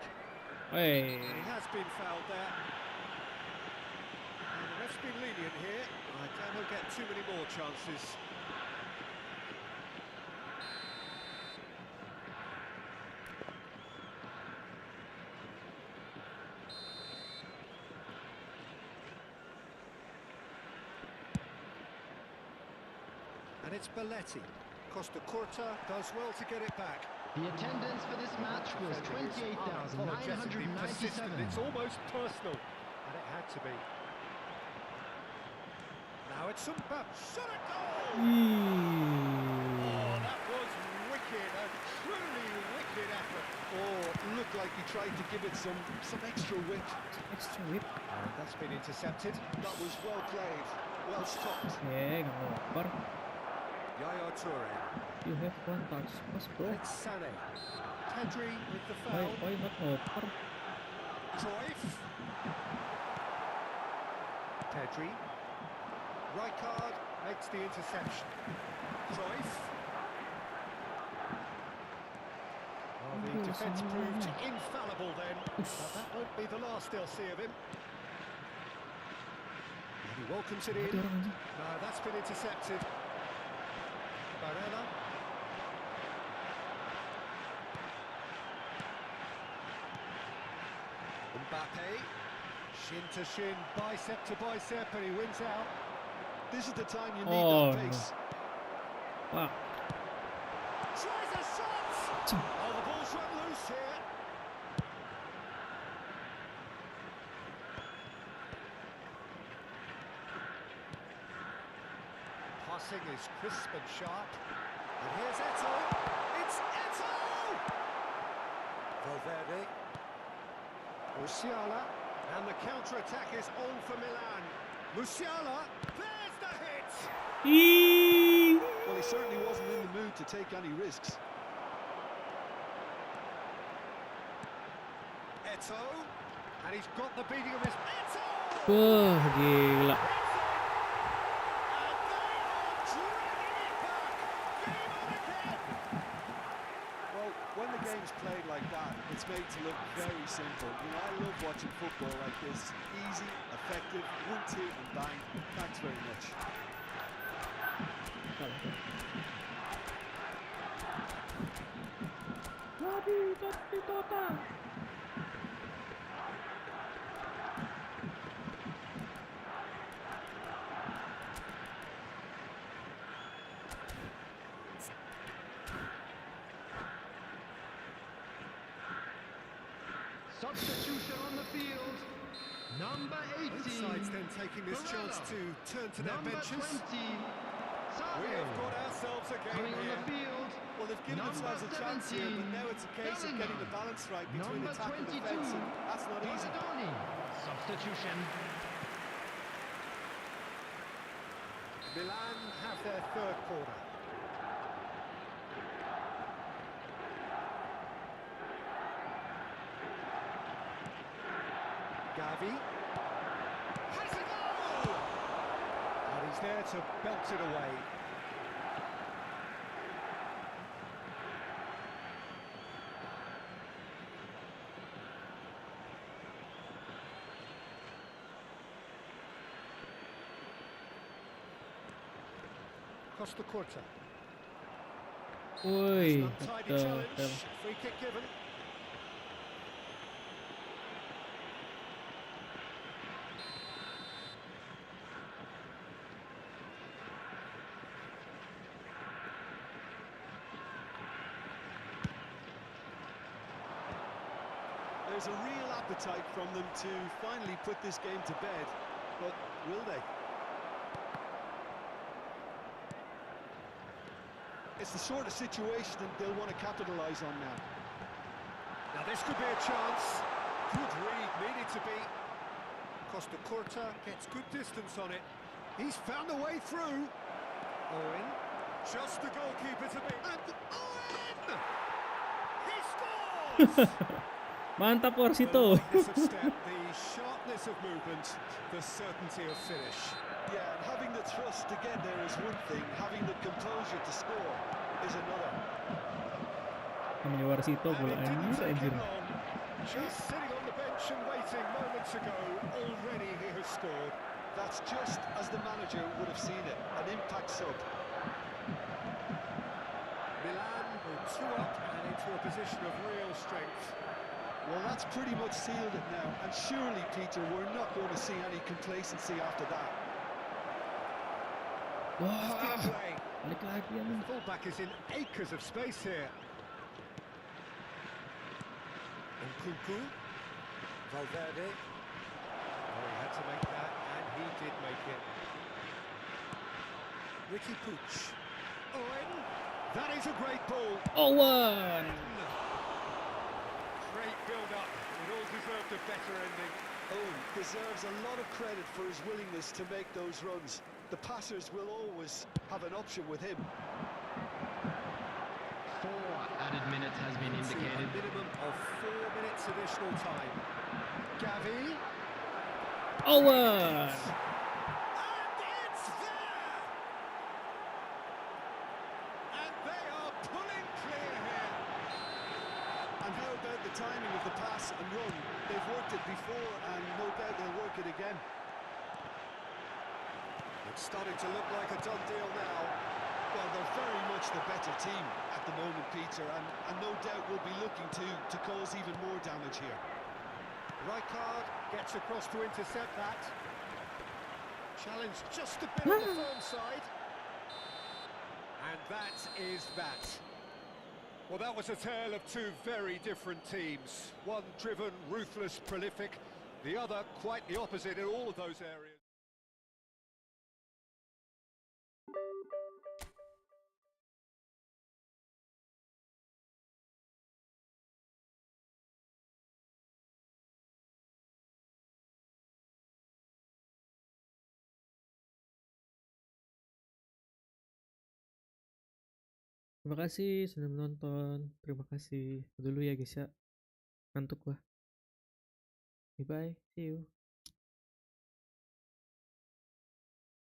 Hey. And he has been fouled there. And the ref's been lenient here. I doubt he'll get too many more chances. And it's Belletti. Costa Curta does well to get it back. The attendance for this match was 28,997. It's almost personal, and it had to be. Now it's Sumpa. Shot a goal! Oh, that was wicked, a truly wicked effort. Oh, looked like he tried to give it some extra whip. Extra whip. And that's been intercepted. That was well played, well stopped. Nggak ngoper. Yaya Toure. You have one touch. Mas bro. It's Sané. Pedri with the Why foul. not ngoper? Cruyff. Pedri. Rijkaard makes the interception. Cruyff. Well, the defence proved infallible then, but that won't be the last they'll see of him. And he welcomes it in. No, that's been intercepted. Barella. Mbappe. Shin to shin, bicep to bicep, and he wins out. This is the time you need Oh, that pace. Wow. Tries a shot! Oh, the ball's run loose here. Passing is crisp and sharp. And here's Eto'o. It's Eto'o! Valverde. Musiala. And the counter-attack is on for Milan. Musiala. There's the hit! Well, he certainly wasn't in the mood to take any risks. Eto'o. And he's got the beating of his... Eto'o! Wah, gila. When the game's played like that, it's made to look very simple. You know, I love watching football like this. Easy, effective, 1-2 and bang. Thanks very much. Substitution on the field. Number 18. Both sides then taking this chance to turn to their Number benches. 20. We have got ourselves a game Coming on here. the field. Well, they've given themselves a chance here, but now it's a case of getting the balance right between Number attack and 22. defence, and that's not easy. Donadoni. Substitution. Milan have their third corner. Gavi. Has a goal! And he's there to belt it away. Costa Curta. Woi, Untidy betul. challenge. Free kick given. There's a real appetite from them to finally put this game to bed, but will they? It's the sort of situation that they'll want to capitalise on now. Now this could be a chance. Good read, needed to be. Costa Curta gets good distance on it. He's found a way through. Owen, just the goalkeeper to beat. And Owen! He scores! Mantap The Orsito. lightness of step, the sharpness of movement, the certainty of finish. Yeah, and having the thrust to get there is one thing, having the composure to score is another. Namanya Warsito bola And it didn't take anjir. him long. Just sitting on the bench and waiting moments ago, already he has scored. That's just as the manager would have seen it, an impact sub. Milan will 2 up and into a position of real strength. Well, that's pretty much sealed it now, and surely, Peter, we're not going to see any complacency after that. Wah, Play. balik lagi yan. Fullback is in acres of space here. Nkunku, Valverde. Oh, he had to make that, and he did make it. Ricky Puig. Owen, that is a great ball. Owen. Great build-up. It all deserved a better ending. Owen deserves a lot of credit for his willingness to make those runs. The passers will always have an option with him. 4 added minutes has been indicated. A minimum of 4 minutes additional time. Gavi. Owen. And it's there! And they are pulling clear here. And how about the timing of the pass and run? They've worked it before, and no doubt they'll work it again. It's starting to look like a done deal now. Well, they're very much the better team at the moment, Peter, and no doubt will be looking to cause even more damage here. Rijkaard gets across to intercept that. Challenge just a bit on the firm side. And that is that. Well, that was a tale of two very different teams. One driven, ruthless, prolific. The other quite the opposite in all of those areas. Terima kasih sudah menonton. Terima kasih. Dulu ya guys ya. Ngantuk gua. Bye bye. See you.